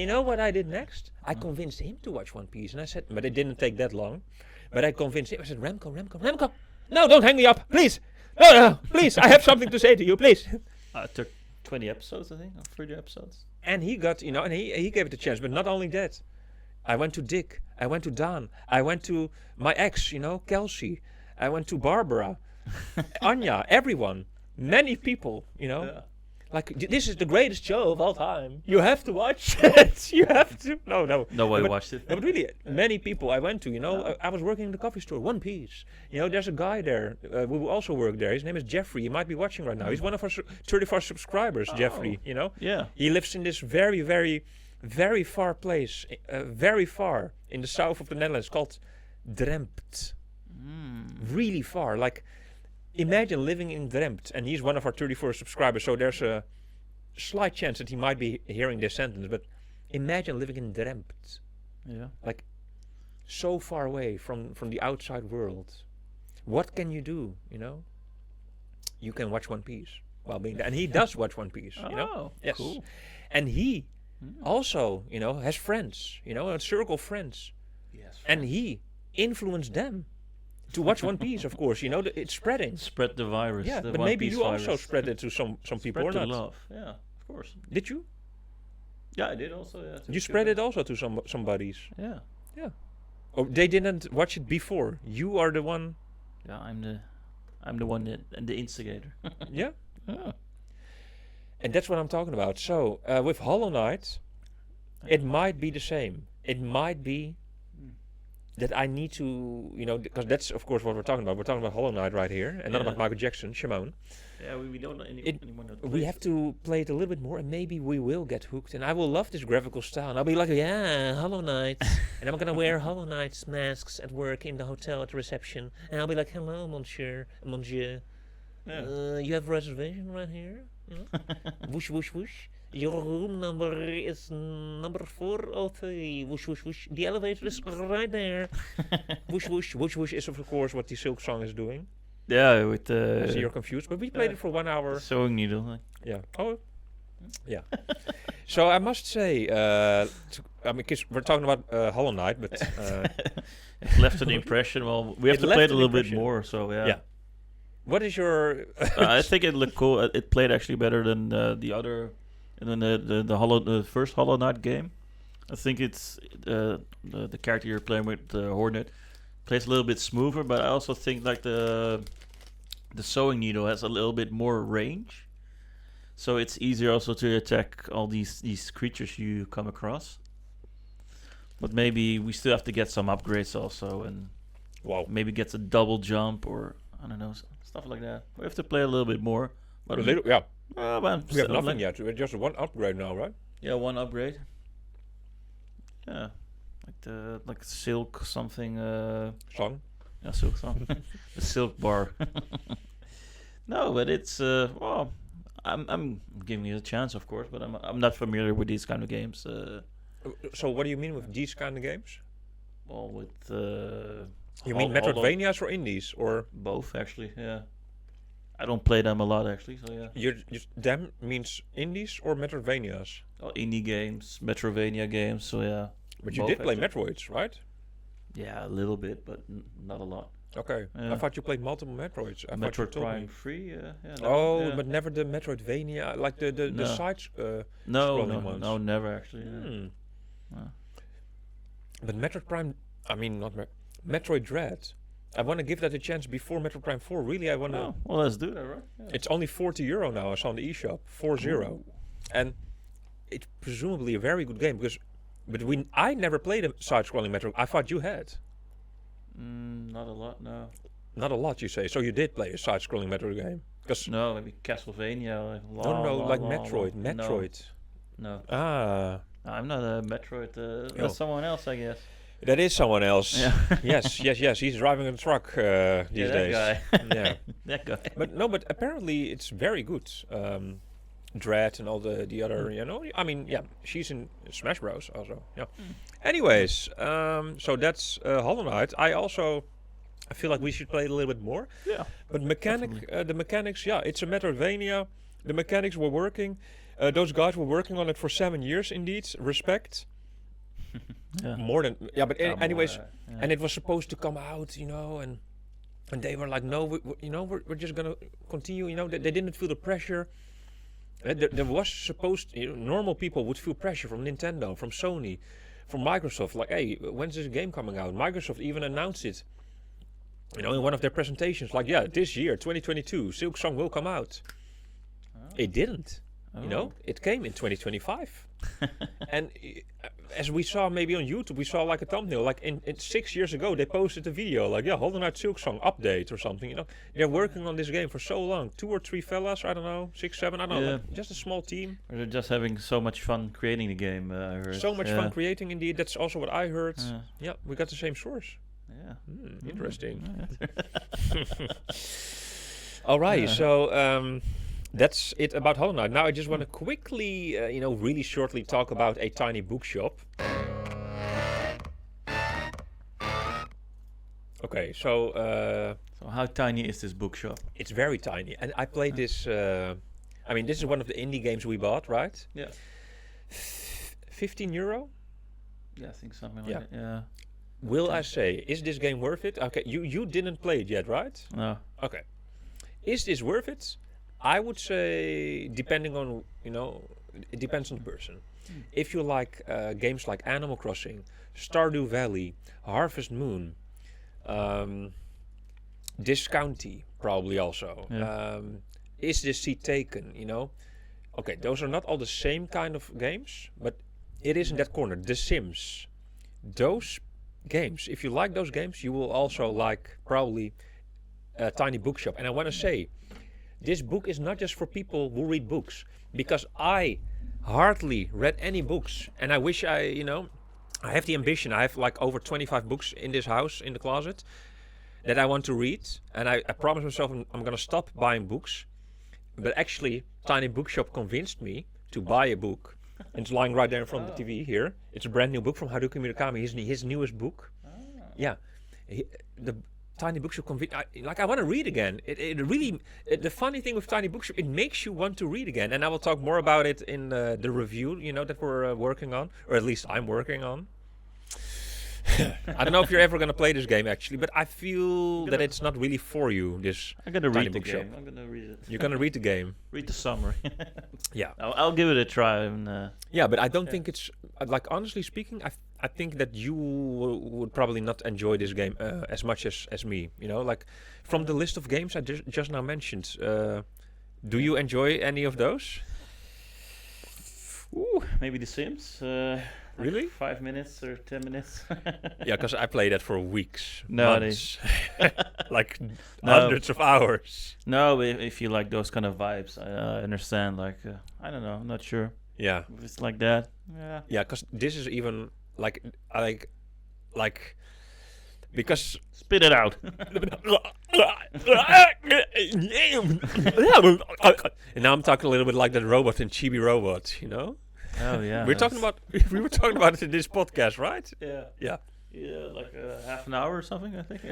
know what I did next? I convinced him to watch One Piece, and I said, but it didn't take that long. But I convinced him. I said, Remco, no, don't hang me up, please. No, please. I have something to say to you, please. I took 20 episodes, I think, or 30 episodes. And he got, and he gave it a chance. But not only that, I went to Dick. I went to Don. I went to my ex, Kelsey. I went to Barbara, Anya, everyone, many people, Yeah. Like, this is the greatest show of all time. You have to watch it. You have to. No. Nobody watched it. No, but really, many people I went to, I was working in the coffee store, One Piece. There's a guy there who also worked there. His name is Jeffrey. You might be watching right now. He's one of our 34 subscribers, Jeffrey, Yeah. He lives in this very, very, very far place, very far in the south of the Netherlands called Drempt. Really far. Like, imagine living in Drempt, and he's one of our 34 subscribers, so there's a slight chance that he might be hearing this sentence, but imagine living in Drempt. Yeah. Like, so far away from the outside world. What can you do, You can watch One Piece while being there. And he does watch One Piece, Yes. Cool. And he also, has friends, a circle of friends. Yes. And he influenced them to watch One Piece, of course. It's spreading. Spread the virus. Yeah, the but One maybe Piece you virus. also spread it to some people or Spread not. the love. Yeah, of course. Did you? Yeah, I did also. Yeah, You spread it also to some buddies. Yeah. Yeah. Oh, they didn't watch it before. You are the one. Yeah, I'm the one the instigator. Yeah. Yeah. And that's what I'm talking about. So with Hollow Knight, it might be the same. It might be that I need to, because that's of course what we're talking about. We're talking about Hollow Knight right here, and not about Michael Jackson, Shimon. Yeah, we don't know anyone. We have to play it a little bit more, and maybe we will get hooked. And I will love this graphical style. And I'll be like, Hollow Knight. And I'm gonna wear Hollow Knight's masks at work in the hotel at the reception. And I'll be like, hello, monsieur. Yeah. You have a reservation right here? Whoosh, whoosh, whoosh. Your room number is number 403. Whoosh, whoosh, whoosh. The elevator is right there. Whoosh, whoosh. Whoosh, whoosh is, of course, what the Silksong is doing. Yeah, with I see you're confused, but we played it for 1 hour. Sewing needle. Yeah. Oh. Yeah. So I must say, because we're talking about Hollow Knight, but it left an impression. Well, we have to play it a little bit more. So yeah. What is your? I think it looked cool. It played actually better than the other, and then the first Hollow Knight game. I think it's the character you're playing with, Hornet, plays a little bit smoother. But I also think like the sewing needle has a little bit more range, so it's easier also to attack all these creatures you come across. But maybe we still have to get some upgrades also, and maybe gets a double jump or I don't know, stuff like that. We have to play a little bit more. But But but we have nothing yet. We're just one upgrade now, right? Yeah, one upgrade. Yeah, like silk something. Song. Yeah, silk song. The silk bar. No, but it's I'm giving it a chance, of course, but I'm not familiar with these kind of games. So what do you mean with these kind of games? Well, with You mean Metroidvanias or indies or both actually? Yeah, I don't play them a lot actually. So yeah, you them means indies or Metroidvanias? indie games, Metrovania games. So yeah, But you both, did play actually. Metroids, right? Yeah, a little bit, but not a lot. Okay, Yeah. I thought you played multiple Metroids. I thought you Metroid told me. Prime 3, yeah. But never the Metroidvania, like the No. sides. No, scrolling ones. never actually. Yeah. Hmm. No. But Metroid Prime, I mean not Metroid Dread. I want to give that a chance before Metroid Prime 4. Really, I want to. Oh, well, let's do that, right? Yeah. It's only €40 now. I saw on the eShop, 40, and it's presumably a very good game because. But I never played a side-scrolling Metroid. I thought you had. Not a lot, no. Not a lot, you say. So you did play a side-scrolling Metroid game? Because No, maybe Castlevania. Like, like Metroid. Metroid. No. Ah, I'm not a Metroid. Oh. That's someone else, I guess. that is someone else. Yeah. yes. He's driving a truck these that days. guy. Yeah. That guy. But apparently it's very good. Dread and all the other, I mean, yeah, she's in Smash Bros. Also. Yeah. Anyways, so that's Hollow Knight. I feel like we should play it a little bit more. Yeah. But the mechanics, yeah, it's a Metroidvania. The mechanics were working. Those guys were working on it for 7 years, indeed. Respect. Yeah. More than, yeah, but anyways, yeah. and it was supposed to come out, and they were like, no, we're just gonna continue. They didn't feel the pressure. There was supposed, normal people would feel pressure from Nintendo, from Sony, from Microsoft. Like, hey, when's this game coming out? Microsoft even announced it, in one of their presentations. Like, yeah, this year, 2022, Silksong will come out. It didn't. It came in 2025. And as we saw maybe on YouTube, we saw like a thumbnail. Like in 6 years ago, they posted a video like, yeah, Hollow Knight Silksong update or something. They're working on this game for so long. 2 or 3 fellas, I don't know, 6, 7, I don't know. Like just a small team. They're just having so much fun creating the game. I heard. So much fun creating, indeed. That's also what I heard. Yeah. Yeah, we got the same source. Yeah. Interesting. Yeah. All right, Yeah. so that's it about Hollow Knight. Now I just want to quickly, really shortly talk about a tiny bookshop. Okay, so So how tiny is this bookshop? it's very tiny, and I played this. This is one of the indie games we bought, right? Yeah. €15. Yeah, I think something like Yeah. that. Yeah. Will I say, is this game worth it? Okay, you didn't play it yet, right? No. Okay. Is this worth it? I would say, depending on, it depends on the person. If you like games like Animal Crossing, Stardew Valley, Harvest Moon, Discounty, probably also. Yeah. Is this seat taken, Okay, those are not all the same kind of games, but it is in that corner. The Sims. Those games, if you like those games, you will also like probably Tiny Bookshop. And I want to say, this book is not just for people who read books, because I hardly read any books, and I wish I have the ambition. I have like over 25 books in this house, in the closet, that I want to read, and I promise myself I'm going to stop buying books. But actually, Tiny Bookshop convinced me to buy a book. And it's lying right there in front of the TV here. It's a brand new book from Haruki Murakami, his newest book. Yeah. The Tiny Bookshop convinced, I want to read again. It really, the funny thing with Tiny Bookshop, it makes you want to read again. And I will talk more about it in the review, that we're working on, or at least I'm working on. I don't know if you're ever going to play this game, actually, but I feel that it's not really for you, this I'm gonna Tiny read the Bookshop. game. I'm gonna read it. You're going to read the game. Read the summary. Yeah. I'll give it a try. And, Yeah, but I don't think it's, honestly speaking, I think that you would probably not enjoy this game as much as me, from the list of games I just now mentioned. Do you enjoy any of those? maybe The Sims. Really? 5 minutes or 10 minutes. Yeah, because I play that for weeks, No, months, like No. hundreds of hours. No, if you like those kind of vibes, I understand. Like, I don't know, I'm not sure Yeah, if it's like that. Yeah. yeah, because this is even like because Spit it out. and now I'm talking a little bit like that robot in Chibi Robot, you know. Oh yeah. We were talking about it in this podcast, right? Yeah. Yeah. Yeah, like half an hour or something, I think.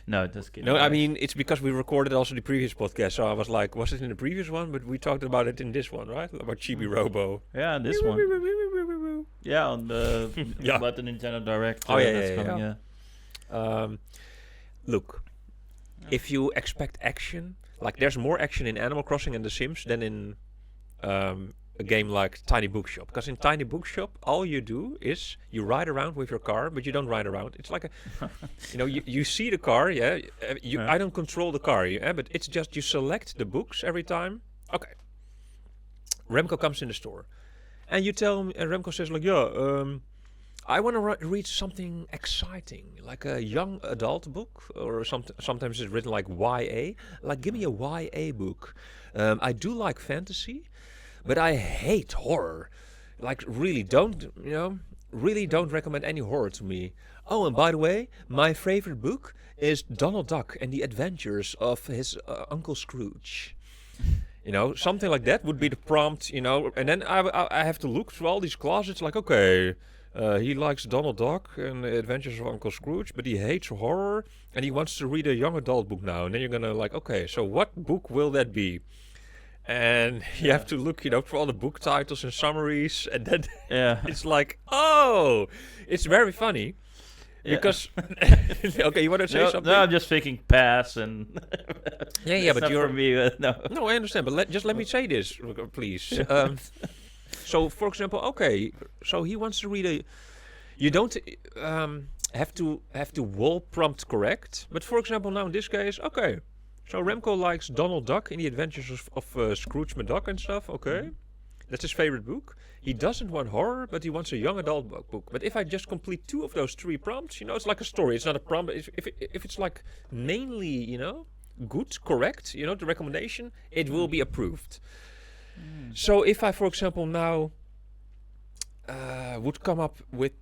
No, just kidding. No, I mean it's because we recorded also the previous podcast, so I was like, was it in the previous one? But we talked about it in this one, right? About Chibi Robo. Yeah, this one. Yeah, on the Yeah. about the Nintendo Direct. Oh, yeah, that's yeah, coming. yeah. Look, if you expect action, like there's more action in Animal Crossing and The Sims than in a game like Tiny Bookshop. Because in Tiny Bookshop, all you do is you ride around with your car, but you don't ride around. It's like a, you see the car, yeah. I don't control the car, yeah, but it's just you select the books every time. Okay. Remco comes in the store, and you tell him, and Remco says like, yeah, I want to read something exciting, like a young adult book, or sometimes it's written like YA. Like, give me a YA book. I do like fantasy, but I hate horror. Like, really don't recommend any horror to me. Oh, and by the way, my favorite book is Donald Duck and the Adventures of his Uncle Scrooge. Something like that would be the prompt, and then I have to look through all these closets like, okay, he likes Donald Duck and the Adventures of Uncle Scrooge, but he hates horror, and he wants to read a young adult book now. And then you're gonna like, okay, so what book will that be? And you have to look, for all the book titles and summaries, and then it's like, oh, it's very funny. Yeah. Because, okay, you want to say something? No, I'm just thinking pass and. Yeah, but not you're. For me, no. No, I understand, but let me say this, please. So, for example, okay, so he wants to read a. You don't have to wall prompt correct, but for example, now in this case, okay. So Remco likes Donald Duck in the Adventures of Scrooge McDuck and stuff. Okay, that's his favorite book. He doesn't want horror, but he wants a young adult book. But if I just complete 2 of those 3 prompts, it's like a story. It's not a prompt. If it's like mainly, good, correct, the recommendation, it will be approved. So if I, for example, now would come up with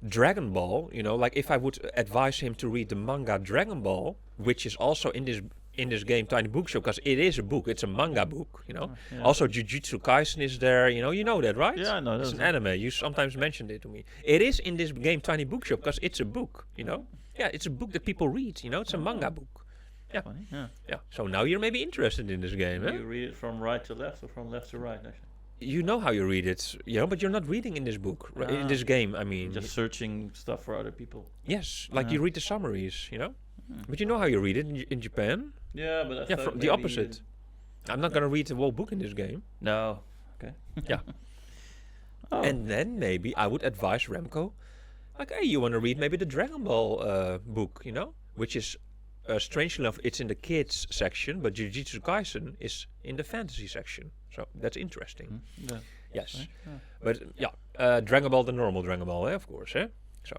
Dragon Ball, like if I would advise him to read the manga Dragon Ball, which is also in this game Tiny Bookshop, because it is a book, it's a manga book, Yeah. Also Jujutsu Kaisen is there, you know that, right? Yeah, I know. It's an anime. You sometimes mentioned it to me. It is in this game Tiny Bookshop because it's a book, Yeah, it's a book that people read, it's a manga book. Yeah. Funny, yeah. Yeah. So now you're maybe interested in this game, Do huh? you read it from right to left or from left to right? Actually, You know how you read it, but you're not reading in this book, in this game. I mean, just searching stuff for other people. yes, like you read the summaries, But you know how you read it in Japan. Yeah, but I Yeah, thought from the maybe opposite. I'm not gonna read the whole book in this game. No. Okay. Yeah. Oh. And then maybe I would advise Remco, like, hey, you want to read maybe the Dragon Ball book, which is strangely enough, it's in the kids section, but Jujutsu Kaisen is in the fantasy section. So that's interesting. Yeah. Yes. Right, yeah. But yeah, Dragon Ball, the normal Dragon Ball, of course, eh? So,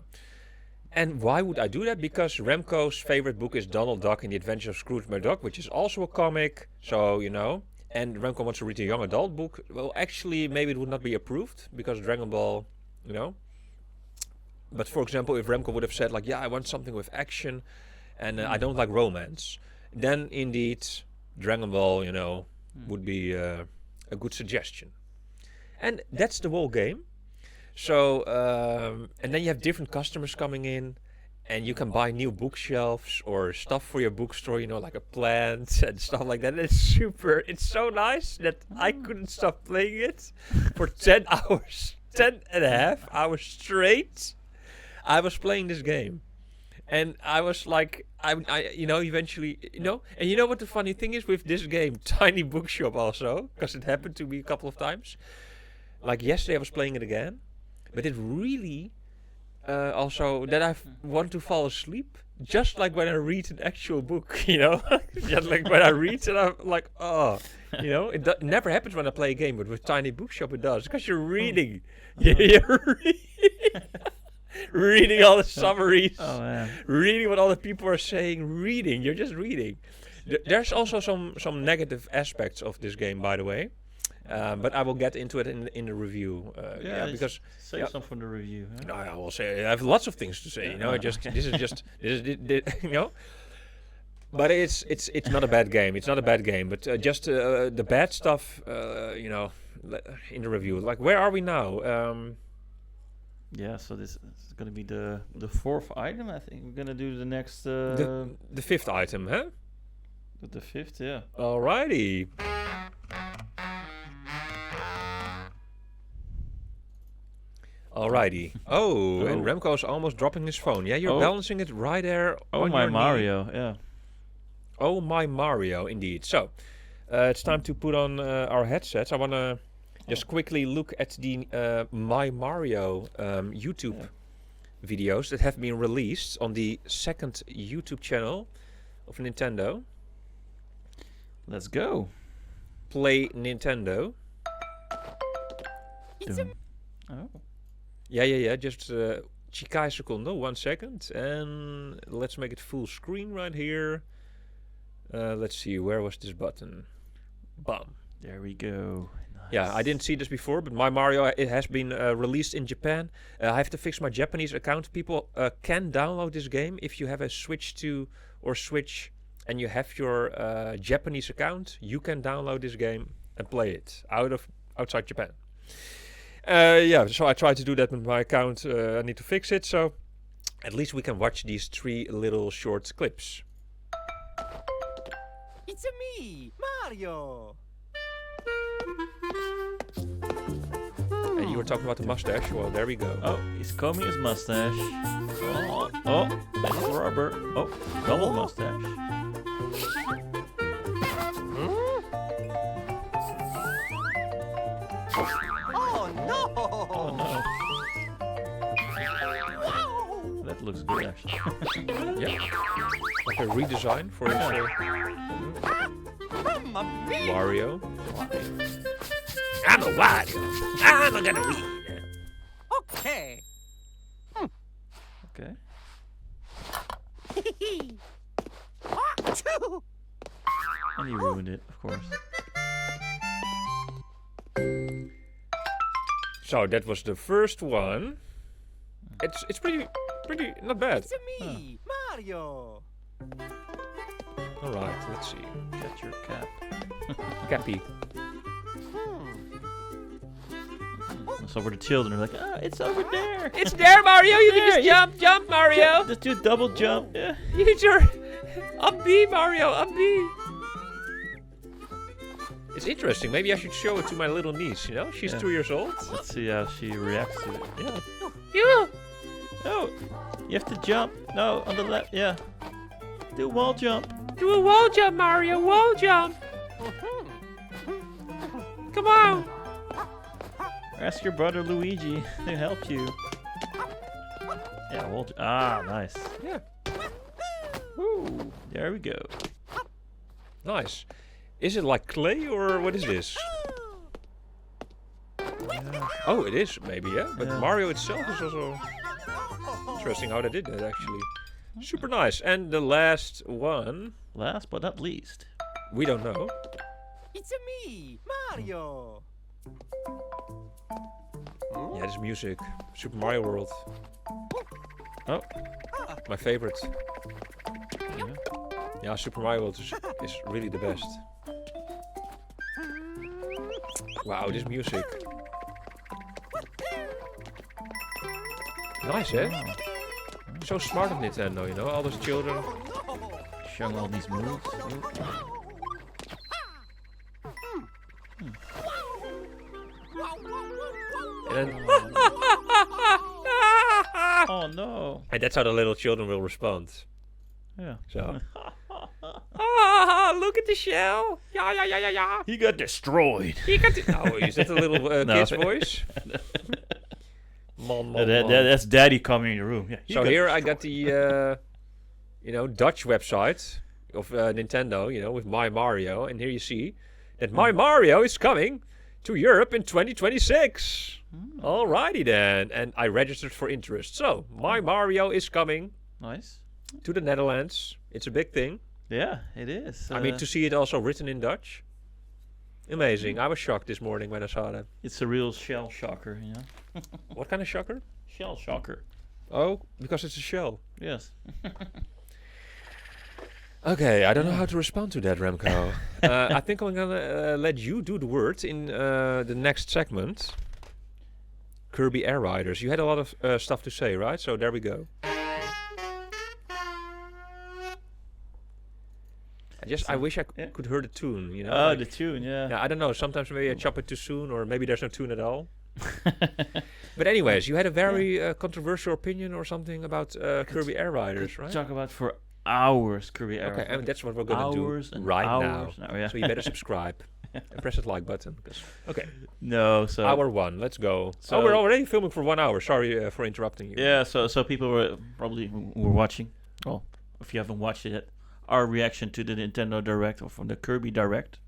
and why would I do that? Because Remco's favorite book is Donald Duck and the Adventures of Scrooge McDuck, which is also a comic. So and Remco wants to read a young adult book. Well, actually, maybe it would not be approved because Dragon Ball, But for example, if Remco would have said like, yeah, I want something with action, and I don't like romance, then indeed Dragon Ball, would be a good suggestion. And that's the whole game. So, and then you have different customers coming in, and you can buy new bookshelves or stuff for your bookstore, like a plant and stuff like that. It's so nice that I couldn't stop playing it for 10 hours, 10 and a half hours straight. I was playing this game. And I was like, I eventually, and you know what the funny thing is with this game, Tiny Bookshop also, because it happened to me a couple of times. Like yesterday I was playing it again, but it really, also that I want to fall asleep, just like when I read an actual book, you know, just like when I read it, I'm like, oh, you know, it never happens when I play a game, but with Tiny Bookshop it does, because you're reading, you're reading all the summaries, reading what all the people are saying, you're just reading. There's also some negative aspects of this game, by the way. But I will get into it in the review. Because say something from the review. Huh? No, I will say I have lots of things to say. You know, this is you know. But it's not a bad game. It's not a bad game. But just the bad stuff, you know, in the review. Like, where are we now? So this is going to be the fourth item. I think we're going to do the next. The fifth item, huh? The fifth, yeah. Alrighty. Alrighty. Oh, and Remco's almost dropping his phone. Yeah, you're balancing it right there. Oh, my Mario, yeah. Oh, my Mario, indeed. So, it's time to put on our headsets. I want to just quickly look at the My Mario YouTube videos that have been released on the second YouTube channel of Nintendo. Let's go. Play Nintendo. Oh. Yeah. Just Chikai secondo, 1 second. And let's make it full screen right here. Let's see, where was this button? Bam. There we go. Nice. Yeah, I didn't see this before, but My Mario, it has been released in Japan. I have to fix my Japanese account. People can download this game if you have a Switch 2 or Switch and you have your Japanese account. You can download this game and play it outside Japan. So I tried to do that with my account. I need to fix it, so at least we can watch these 3 little short clips. It's me, Mario. And you were talking about the mustache. Well, there we go. Oh, he's combing his mustache. Oh, that's rubber. Oh, double mustache. Oh no! That looks good, actually. Yeah. Like a redesign for his Mario. I'm a Wario. I'm gonna win. Okay. Okay. And you ruined it, of course. So that was the first one. It's pretty not bad. It's me, Mario. All right, let's see. Get your cap. Cappy. So for the children, are like, it's over there. It's there, Mario. You can just jump, Mario. Just do a double jump. Yeah. Use your up B, Mario, up B. It's interesting. Maybe I should show it to my little niece. You know, she's 2 years old. Let's see how she reacts to it. Yeah. Yeah. No, you have to jump. No, on the left. Yeah. Do a wall jump. Do a wall jump, Mario. Wall jump. Come on. Ask your brother Luigi to help you. Yeah, wall jump. Ah, nice. Yeah. Woo. There we go. Nice. Is it like clay or what is this? Yeah. Oh, it is maybe, yeah. But Mario itself is also interesting how they did that actually. Super nice. And the last one. Last but not least. We don't know. It's me, Mario. Yeah, this music. Super Mario World. Oh. My favorite. Yeah. Yeah, Super Mario World is really the best. Wow, this music. Nice, eh? Wow. So smart of Nintendo, you know, all those children. Showing all these moves. And then Oh no. and that's how the little children will respond. Yeah. So. Look at the shell. Yeah. He got destroyed. He got oh, is that a little kid's voice? Mon. That's Daddy coming in the room. Yeah. So here I got the Dutch website of Nintendo, with MyMario, and here you see that MyMario is coming to Europe in 2026. Alrighty then, and I registered for interest. So MyMario is coming Nice. to the Netherlands. It's a big thing. Yeah, it is. I mean, to see it also written in Dutch. Amazing. I was shocked this morning when I saw that. It's a real shell shocker, What kind of shocker? Shell shocker. Oh, because it's a shell. Yes. Okay, I don't know how to respond to that, Remco. I think I'm gonna let you do the word in the next segment. Kirby Air Riders. You had a lot of stuff to say, right? So there we go. I wish I could hear the tune, Oh, the tune, yeah. Yeah, I don't know. Sometimes maybe I chop it too soon, or maybe there's no tune at all. But anyways, you had a very controversial opinion or something about Kirby Air Riders, right? Talk about for hours Kirby Air Riders. Okay, and that's what we're gonna do right now. Yeah. So you better subscribe and press that like button. Okay, No, so hour 1, let's go. So- we're already filming for 1 hour. Sorry for interrupting you. yeah, so people were probably who were watching. Well, if you haven't watched it yet, our reaction to the Nintendo Direct or from the Kirby Direct.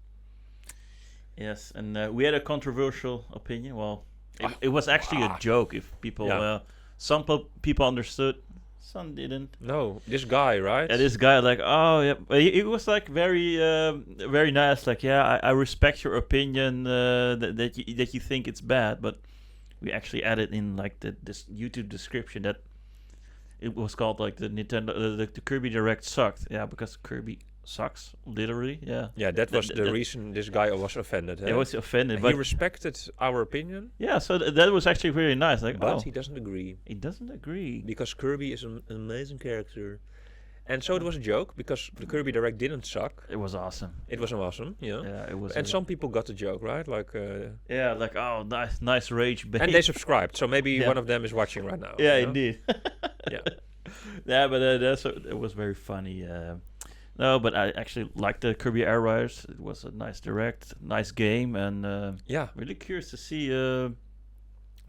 Yes, and we had a controversial opinion. Well, it was actually a joke. If people, Yeah. some people understood, some didn't. No, this guy, right? Yeah, this guy like, oh yeah, but he was like very, very nice. Like, yeah, I respect your opinion that you think it's bad, but we actually added in like this YouTube description that it was called like the Nintendo the Kirby Direct sucked. Yeah, because Kirby sucks literally. Yeah. Yeah, that was the reason this guy was offended. He was offended, He but respected our opinion, yeah, so that was actually really nice. Like, but he doesn't agree. he doesn't agree. Because Kirby is an amazing character. And so it was a joke, because the Kirby Direct didn't suck. It was awesome. It was awesome, Yeah, it was. And some people got the joke, right? Like, yeah, like oh, nice rage bait. and they subscribed, so maybe Yeah. one of them is watching right now. Yeah, you know? indeed. Yeah. Yeah, but it was very funny. No, but I actually liked the Kirby Air Riders. It was a nice direct, nice game, and Yeah. really curious to see.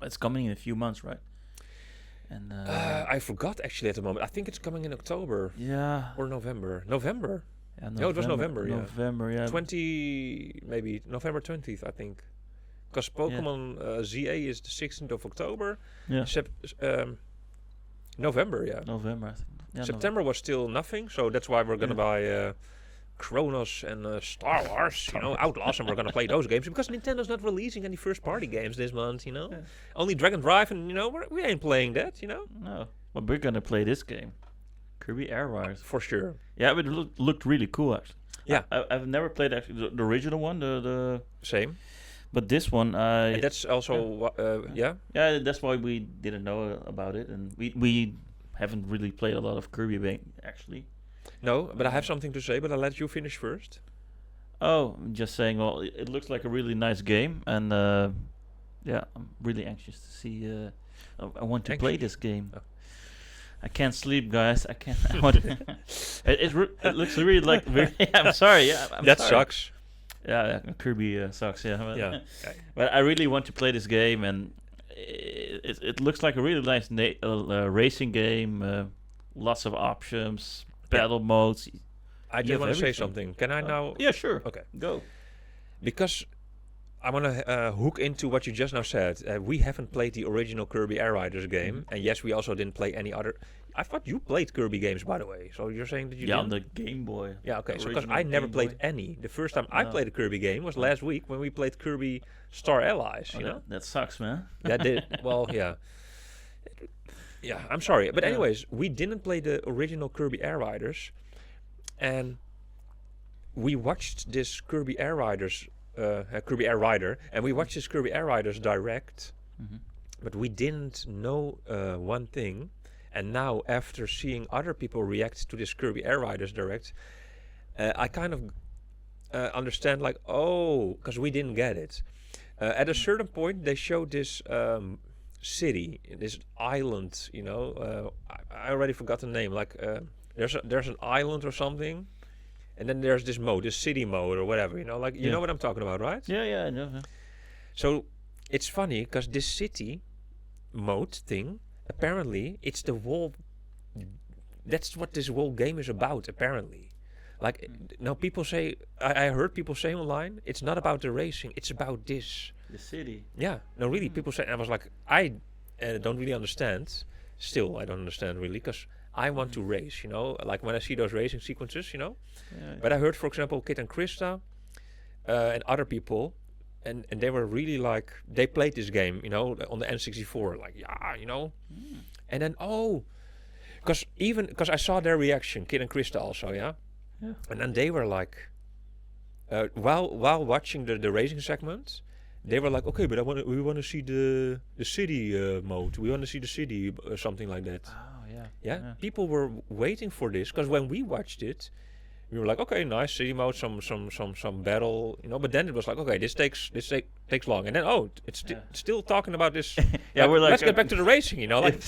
It's coming in a few months, right? And I forgot actually at the moment. I think it's coming in October yeah, or November. November. yeah, No, it was November, yeah. November, yeah. 20, maybe November 20th, I think. Because Pokemon ZA is the 16th of October. Yeah, November, yeah. November. I think. Yeah, September was still nothing, so that's why we're gonna buy Chronos and Star Wars, Outlaws, and we're gonna play those games because Nintendo's not releasing any first-party games this month, Yeah. Only Dragon Drive, and we ain't playing that, No, but we're gonna play this game, Kirby Air Riders. for sure. Yeah, but it looked really cool actually. Yeah. I've never played actually the original one, the Same. but this one And that's also, yeah. yeah, that's why we didn't know about it, and we haven't really played a lot of Kirby actually. No, but I have something to say, but I'll let you finish first. Oh, I'm just saying. Well, it looks like a really nice game, and yeah, I'm really anxious to see. I want to play this game. Oh. I can't sleep, guys. I can't. I want it looks really like. I'm sorry. Yeah, That sorry. sucks. Yeah, Kirby sucks. Yeah, but, Yeah. but I really want to play this game, and it looks like a really nice racing game. Lots of options, battle modes. I You just have want to say everything. something. Can I now? Yeah, sure. Okay. Go. Because I want to hook into what you just now said. We haven't played the original Kirby Air Riders game, and yes, we also didn't play any other. I thought you played Kirby games, by the way. So you're saying that you Yeah, on didn't? the Game Boy. Yeah, okay. So because original I never Game played Boy. any. The first time I No. played a Kirby game was last week when we played Kirby Star Allies. Oh, You know, that sucks, man. that did well. Yeah. Yeah, I'm sorry, but Yeah. anyways, we didn't play the original Kirby Air Riders, and we watched this Kirby Air Riders, Kirby Air Rider, and we watched this Kirby Air Riders direct, Mhm. but we didn't know one thing, and now after seeing other people react to this Kirby Air Riders direct, I kind of understand like, oh, because we didn't get it. At a certain point, they showed this city, this island. I already forgot the name. Like there's an island or something, and then there's this mode, this city mode or whatever. Like you Yeah. know what I'm talking about, right? Yeah, I know. So it's funny because this city mode thing, apparently it's the whole that's what this whole game is about, apparently. Like, now people say, I heard people say online, it's not about the racing, it's about this. The city. Yeah, no, really, people say, and I was like, I don't really understand. Still, I don't understand really, because I want to race, you know, like when I see those racing sequences, you know. Yeah. But I heard, for example, Kit and Krista and other people, and they were really like, they played this game, you know, on the N64, like, yeah, you know. And then, because I saw their reaction, Kit and Krista also, yeah. Yeah. And then they were like, while watching the racing segment, they were like, okay, but we want to see the city mode. We want to see the city, something like that. Oh yeah. Yeah, people were waiting for this because when we watched it, we were like, okay, nice city mode, some battle, you know. But then it was like, okay, this takes long, and then it's still talking about this. Yeah, we're like, let's get back to the racing, you know. Like,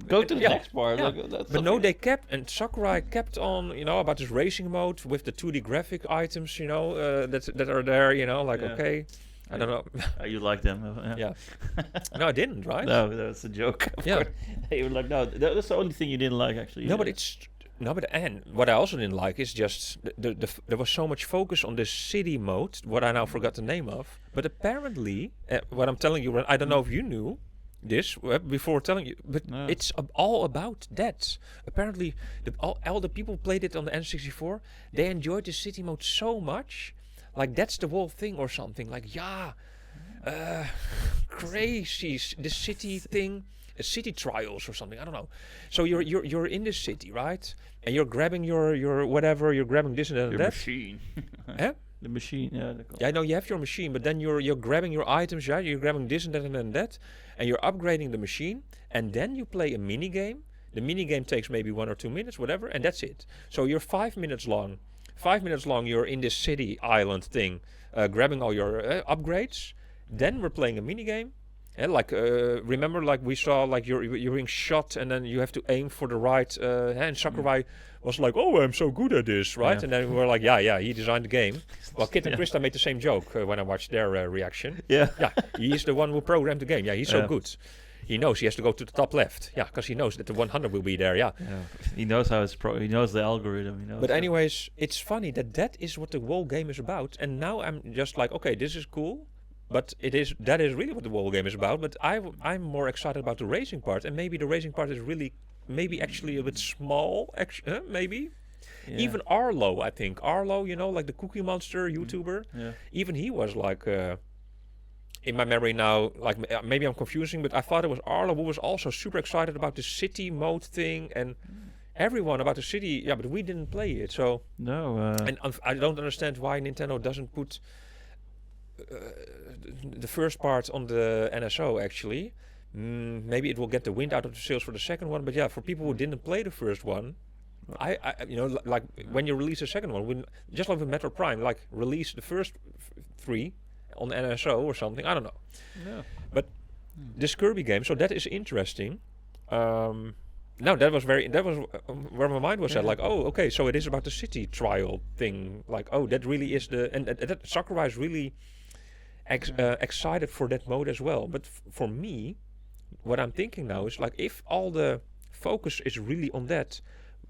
go to the yeah, next part. yeah. Like, that's but no, okay. they kept, and Sakurai kept on, you know, about this racing mode with the 2D graphic items, you know, that are there, you know, like, Yeah. okay, I don't know. You like them? Yeah. No, I didn't, right? No, that's a joke. Of Yeah. course. You were like, no, that's the only thing you didn't like, actually. No, but and what I also didn't like is just there was so much focus on this city mode, what I now forgot the name of. But apparently, what I'm telling you, I don't know if you knew this before telling you, but No. it's all about that. Apparently, all the people played it on the N64. They enjoyed the city mode so much, like that's the whole thing or something. Like crazy the city thing. City trials or something, I don't know. So you're in the city, right? And you're grabbing your whatever, you're grabbing this and that. Your machine. Huh? The machine, yeah. Yeah, I know you have your machine, but then you're grabbing your items, right? You're grabbing this and that and that, and you're upgrading the machine, and then you play a mini game. The mini game takes maybe 1 or 2 minutes, whatever, and that's it. So you're 5 minutes long. 5 minutes long, you're in this city island thing, grabbing all your upgrades. Then we're playing a mini game. And remember, like we saw, like you're being shot, and then you have to aim for the right. And Sakurai was like, "Oh, I'm so good at this, right?" Yeah. And then we were like, "Yeah, he designed the game." Well, Kit and Krista made the same joke when I watched their reaction. Yeah. Yeah, he's the one who programmed the game. Yeah, he's so Yeah. good. He knows he has to go to the top left. Yeah, because he knows that the 100 will be there. Yeah. He knows how it's he knows the algorithm. He knows. But anyways, it's funny that is what the whole game is about. And now I'm just like, okay, this is cool. But that is really what the whole game is about. But I'm more excited about the racing part, and maybe the racing part is really actually a bit small. Maybe even Arlo, I think Arlo, you know, like the Cookie Monster YouTuber. Yeah. Even he was like, in my memory now, like maybe I'm confusing, but I thought it was Arlo who was also super excited about the city mode thing, and everyone about the city. Yeah, but we didn't play it, so No. and I don't understand why Nintendo doesn't put the first part on the NSO actually. Maybe it will get the wind out of the sails for the second one, but yeah, for people who didn't play the first one, I you know, like when you release the second one, just like with Metroid Prime, like release the first 3 on the NSO or something, I don't know. Yeah. But this Kirby game, so that is interesting. No, that was where my mind was at. Like, oh, okay, so it is about the city trial thing. Like, oh, that really is that Sakurai is really excited for that mode as well. But for me, what I'm thinking now is like, if all the focus is really on that,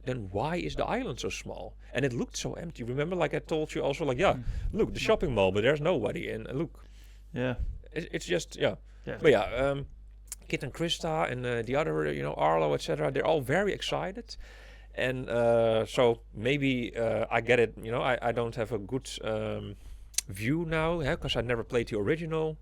then why is the island so small? And it looked so empty. Remember, like I told you also, like, yeah, look, the shopping mall, but there's nobody. And look, Yeah. it's just, yeah. Yeah. But yeah, Kit and Krista and the other, you know, Arlo, etc. They're all very excited, and so maybe I get it. You know, I don't have a good view now because I never played the original.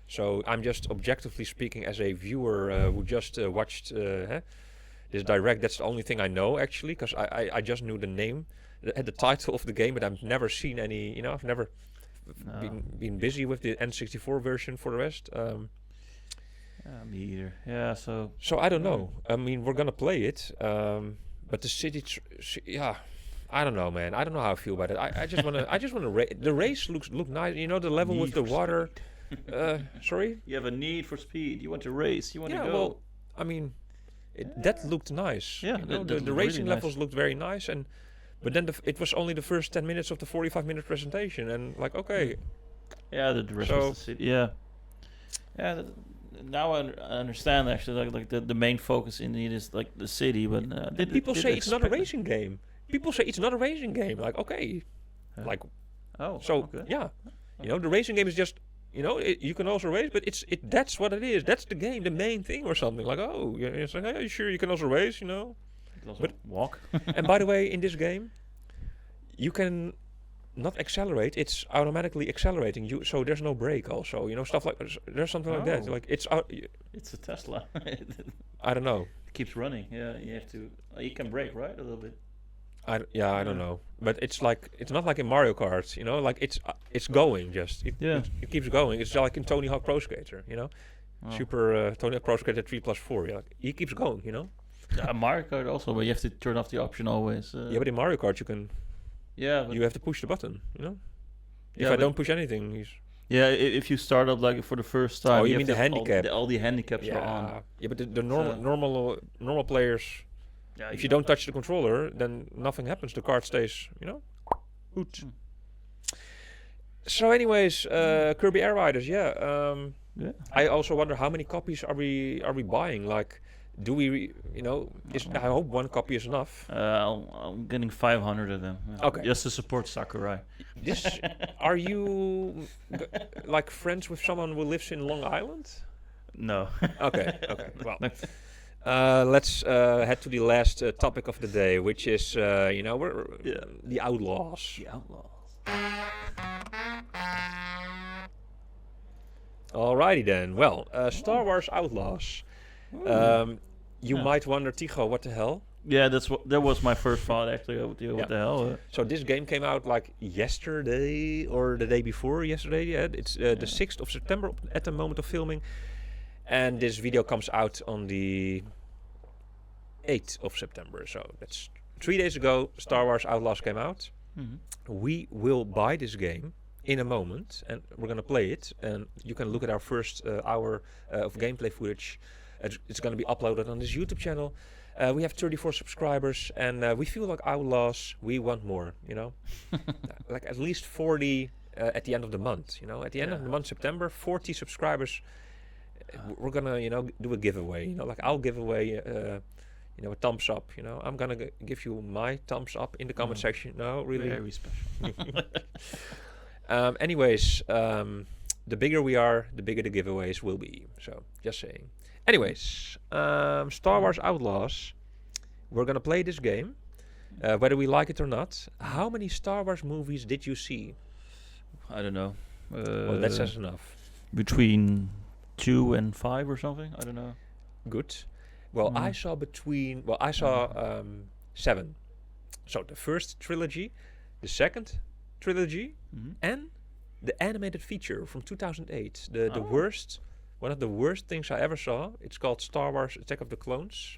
So I'm just objectively speaking as a viewer who just watched this direct. That's the only thing I know actually, because I just knew the name, the title of the game, but I've never seen any. You know, I've never been busy with the N64 version for the rest. Me either. Yeah. So I don't know. I mean, we're gonna play it, but the city, yeah, I don't know, man. I don't know how I feel about it. I just wanna, the race look nice. You know, the level with the water. Sorry. you have a need for speed. You want to race. You want to Yeah, go. well, I mean, that looked nice. Yeah, you know, that the looked racing really levels nice. looked very nice, but then it was only the first 10 minutes of the 45-minute presentation, and like, okay, Yeah, the rest So- of the city. Yeah. Yeah. now I understand actually. Like the main focus indeed is like the city, but People say it's not a racing game. People say it's not a racing game. Like, okay, Huh? like Oh, so, okay. yeah. You know, the racing game is just, you know, you can also race, but that's what it is. That's the game, the main thing or something. Like, oh, yeah, it's like, hey, sure, you can also race, you know. You can also But- walk. And by the way, in this game, you can not accelerate. It's automatically accelerating you, so there's no brake. Also, you know, stuff like there's something like that. Oh. Like It's a Tesla. It I don't know. keeps running. Yeah, you have to. You can brake, right? A little bit. I don't Yeah. know. But it's like it's not like in Mario Kart. You know, like it's going just. Yeah. It keeps going. It's like in Tony Hawk Pro Skater. You know, Oh. Super Tony Hawk Pro Skater 3+4. Yeah, like, he keeps going. You know. Yeah, Mario Kart also, but you have to turn off the option always. Yeah, but in Mario Kart you can. yeah, but You have to push the button. You know. If Yeah, I but- don't push anything, he's. yeah. If you start up like for the first time, Oh, you have mean to the have handicap. all the handicaps are on. Yeah, but the normal So- normal players. Yeah, If you don't touch the controller, then nothing happens. The card stays, you know. Goed. Hmm. So, anyways, Kirby Air Riders. Yeah. Yeah. I also wonder how many copies are we buying? Like, do we, you know? I hope one copy is enough. I'm getting 500 of them. Yeah. Okay. Just to support Sakurai. This are you like friends with someone who lives in Long Island? No. Okay. Okay. Well. Let's head to the last topic of the day, which is, you know, the Outlaws. The Outlaws. Alrighty then. Well, Star Wars Outlaws. You Yeah. might wonder, Tycho, what the hell? Yeah, that was my first thought actually. What the hell? So this game came out like yesterday or the day before yesterday. Yeah, it's the 6th of September at the moment of filming. And this video comes out on the 8th of September. So that's 3 days ago, Star Wars Outlaws came out. Mhm. We will buy this game in a moment and we're going to play it. And you can look at our first hour of gameplay footage. It's going to be uploaded on this YouTube channel. We have 34 subscribers and we feel like Outlaws, we want more, you know. Like at least 40 at the end of the month, you know. At the end of Yeah. the month, September, 40 subscribers. We're gonna, you know, do a giveaway. You know, like I'll give away, you know, a thumbs up. You know, I'm gonna give you my thumbs up in the comment section. No, really. Very special. Anyways, the bigger we are, the bigger the giveaways will be. So, just saying. Anyways, Star Wars Outlaws. We're gonna play this game, whether we like it or not. How many Star Wars movies did you see? I don't know. Well, that says enough. Between 2 and 5 or something. I don't know. Good. Well, I Mm. saw 7. So the first trilogy, the second trilogy, Mhm. and the animated feature from 2008. The Oh. worst, one of the worst things I ever saw. It's called Star Wars Attack of the Clones.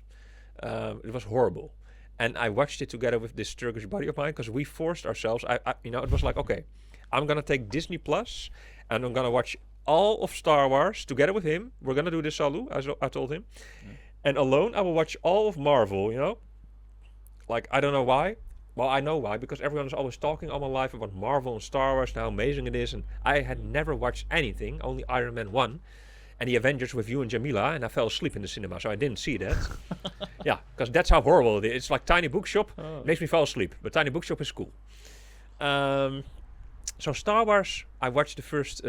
It was horrible. And I watched it together with this Turkish buddy of mine because we forced ourselves. You know, it was like, okay, I'm going to take Disney Plus and I'm going to watch all of Star Wars together with him. We're going to do this, Salu, I told him. And alone, I will watch all of Marvel, you know? Like, I don't know why. Well, I know why, because everyone is always talking all my life about Marvel and Star Wars and how amazing it is. And I had never watched anything, only Iron Man 1 and the Avengers with you and Jamila, and I fell asleep in the cinema, so I didn't see that. Yeah, because that's how horrible it is. It's like Tiny Bookshop, makes me fall asleep, but Tiny Bookshop is cool. So Star Wars, I watched the first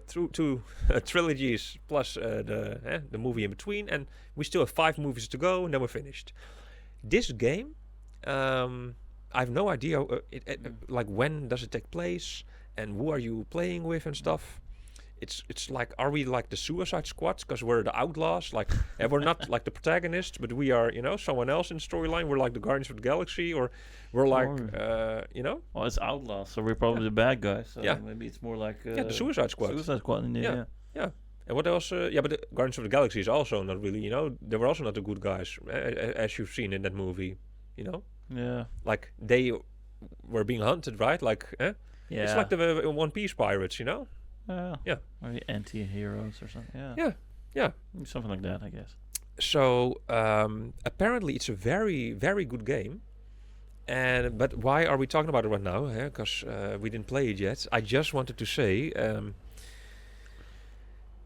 two trilogies plus the movie in between, and we still have 5 movies to go, and then we're finished. This game, I have no idea, like when does it take place, and who are you playing with and stuff. It's like, are we like the Suicide Squad? Because we're the Outlaws, like, and we're not like the protagonists, but we are, you know, someone else in the storyline. We're like the Guardians of the Galaxy, or we're like, you know, Well, it's Outlaws, so we're probably the bad guys. So Yeah. maybe it's more like the Suicide Squad. Suicide Squad. Yeah. Yeah. And what else? Yeah, but the Guardians of the Galaxy is also not really, you know, they were also not the good guys, as you've seen in that movie, you know, Yeah. like they were being hunted, right? Like, Yeah. it's like the One Piece pirates, you know. Yeah. Maybe anti-heroes or something. Yeah. Yeah. Yeah. Something like that, I guess. So apparently it's a very, very good game. But why are we talking about it right now? Because we didn't play it yet. I just wanted to say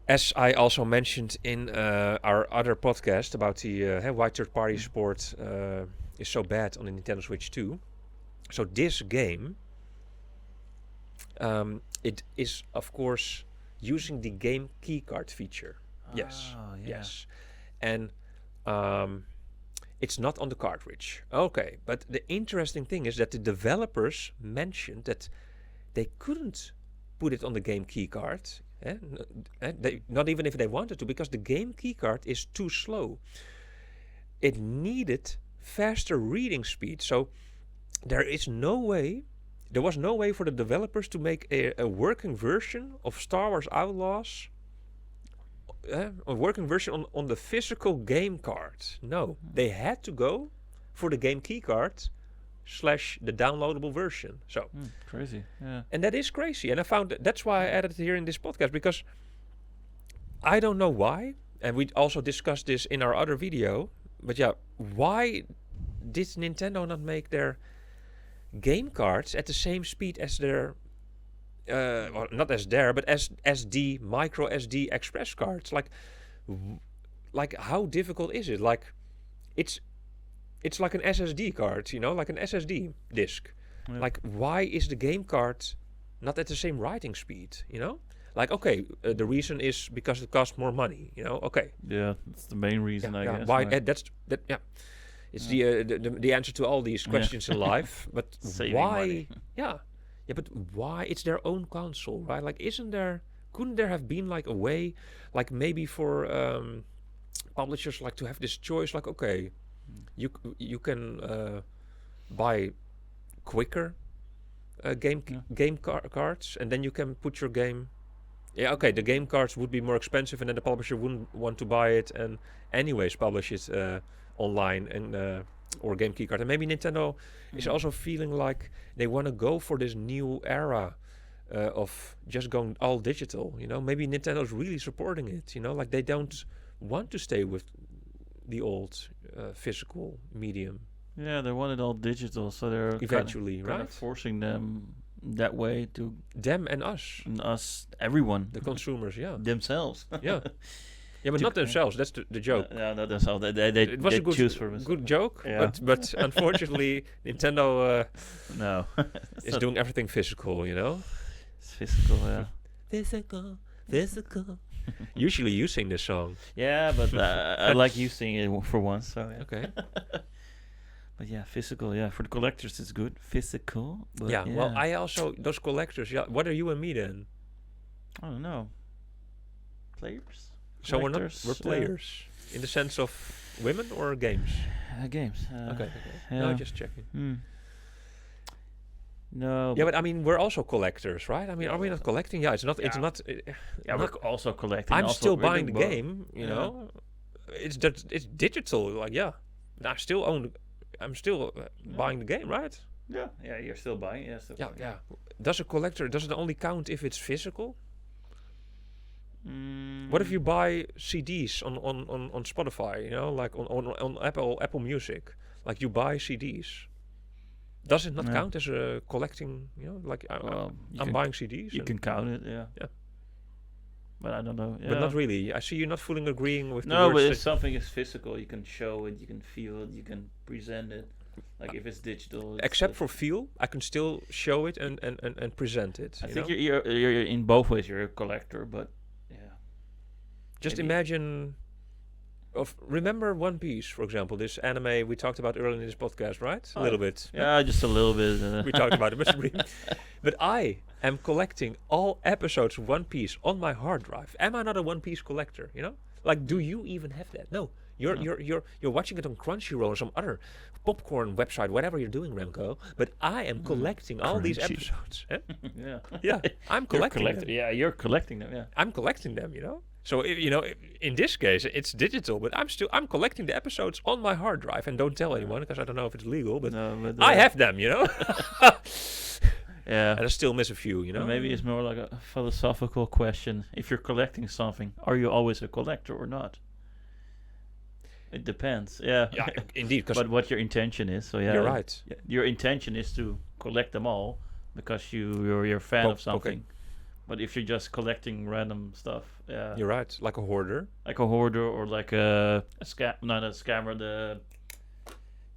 As I also mentioned in our other podcast about the why third-party support is so bad on the Nintendo Switch 2. So this game, it is of course using the game keycard feature. Yes, Oh, yeah. yes, and it's not on the cartridge. Okay, but the interesting thing is that the developers mentioned that they couldn't put it on the game keycard. Not even if they wanted to, because the game keycard is too slow. It needed faster reading speed. So there was no way for the developers to make a working version of Star Wars Outlaws, a working version on the physical game card. No, they had to go for the game keycard / the downloadable version. So Crazy. Yeah. and that is crazy. And I found that's why I added it here in this podcast, because I don't know why. And we also discussed this in our other video. But yeah, why did Nintendo not make their game cards at the same speed as their, or not as their, but as SD, micro SD express cards? Like how difficult is it? Like, it's like an SSD card, like an SSD disk. Yeah. Like, why is the game card not at the same writing speed? Like, okay, the reason is because it costs more money. Okay. Yeah, that's the main reason, I guess. Why? right? Yeah. It's the answer to all these questions in life. But Saving why? money. Yeah. But why? It's their own console, right? Like, couldn't there have been like a way, like maybe for publishers, like to have this choice? Like, okay, you can buy quicker game cards, and then you can put your game. Yeah, okay, the game cards would be more expensive, and then the publisher wouldn't want to buy it, and anyways publish it online and or game keycard. And maybe Nintendo is also feeling like they want to go for this new era of just going all digital. Maybe Nintendo's really supporting it. Like they don't want to stay with the old physical medium. Yeah, they want it all digital, so they're Eventually, kind right? of forcing them that way to Them and us, everyone, the consumers. Yeah, themselves. yeah, yeah, but not themselves. That's the joke. No, not themselves. They It was they a good, choose for themselves. good joke, Yeah. but unfortunately, Nintendo No, is doing everything physical. it's physical. Yeah. Physical. Usually, you sing this song. Yeah, but I like you singing it for once. So yeah. Okay. But yeah, physical. Yeah, for the collectors, it's good. Physical. But Yeah. Well, I also those collectors. Yeah. What are you and me then? I don't know. Players. So we're Collectors, players in the sense of women or games. Games. Okay. Yeah. No, just checking. No. Yeah, but I mean, we're also collectors, right? I mean, are we not collecting? Yeah, it's not. It's Yeah. not. yeah, we're also collecting. I'm also still we're buying the doing both. game. You Yeah. know, it's digital. Like, yeah, but I'm still buying the game, right? Yeah, you're still buying. Yeah, still Yeah, buying. yeah. Does it only count if it's physical? What if you buy CDs on Spotify? Like on Apple Music, like you buy CDs. Does it not Yeah. count as a collecting? Like Well, you I'm can- buying CDs. You and- can count it. Yeah. Yeah. But I don't know. Yeah. but not really. I see you not fully agreeing with the No, words but that- if something is physical, you can show it, you can feel it, you can present it. Like if it's digital. It's except for feel, I can still show it and present it. I you think know? you're in both ways. You're a collector, but yeah. Just maybe- imagine. Remember One Piece, for example, this anime we talked about earlier in this podcast, right? A Oh, little bit. Yeah, just a little bit. We talked about it, but I am collecting all episodes of One Piece on my hard drive. Am I not a One Piece collector? Like, do you even have that? No, you're watching it on Crunchyroll or some other popcorn website, whatever you're doing, Remco. But I am collecting all these Crunchy. episodes. Eh? Yeah. Yeah, I'm collecting them. Yeah, you're collecting them. Yeah. I'm collecting them. So in this case, it's digital, but I'm collecting the episodes on my hard drive, and don't tell anyone because I don't know if it's legal, but No, but I have them. Yeah. And I still miss a few. But maybe it's more like a philosophical question. If you're collecting something, are you always a collector or not? It depends. Yeah. Yeah, indeed. Because But what your intention is. So yeah. you're right. Your intention is to collect them all because you're a fan of Okay. something. But if you're just collecting random stuff, yeah, You're right, like a hoarder. like a hoarder or like not a scammer, the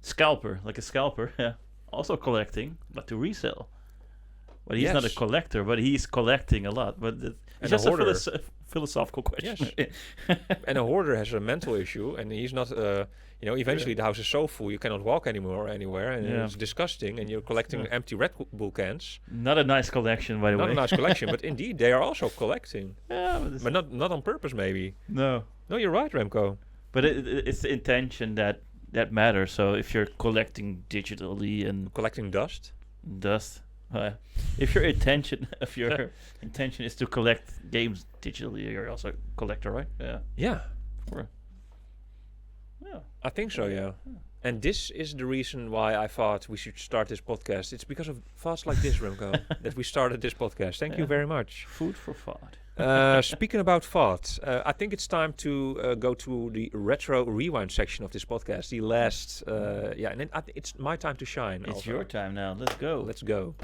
scalper, like a scalper, yeah, also collecting, but to resell. But he's not a Yes. collector, but he's collecting a lot. But it's And just a a hoarder. philosophical question. And a hoarder has a mental issue, and he's not. Eventually the house is so full you cannot walk anymore anywhere, and Yeah. it's disgusting. And you're collecting Yeah. empty Red Bull cans. Not a nice collection, by the Not way. a nice collection, but indeed they are also collecting, Yeah, but but not on purpose maybe. no. No, you're right, Remco. But it's the intention that matters. So if you're collecting digitally and Collecting dust. dust, if your intention is to collect games digitally, you're also a collector, right? Yeah. Yeah, Sure. Yeah. I think so. Yeah. And this is the reason why I thought we should start this podcast. It's because of thoughts like this, Remco, that we started this podcast. Thank you Yeah. very much. Food for thought. Speaking about thoughts, I think it's time to go to the retro rewind section of this podcast. The last, and then it's my time to shine. It's also. your time now. Let's go. Let's go.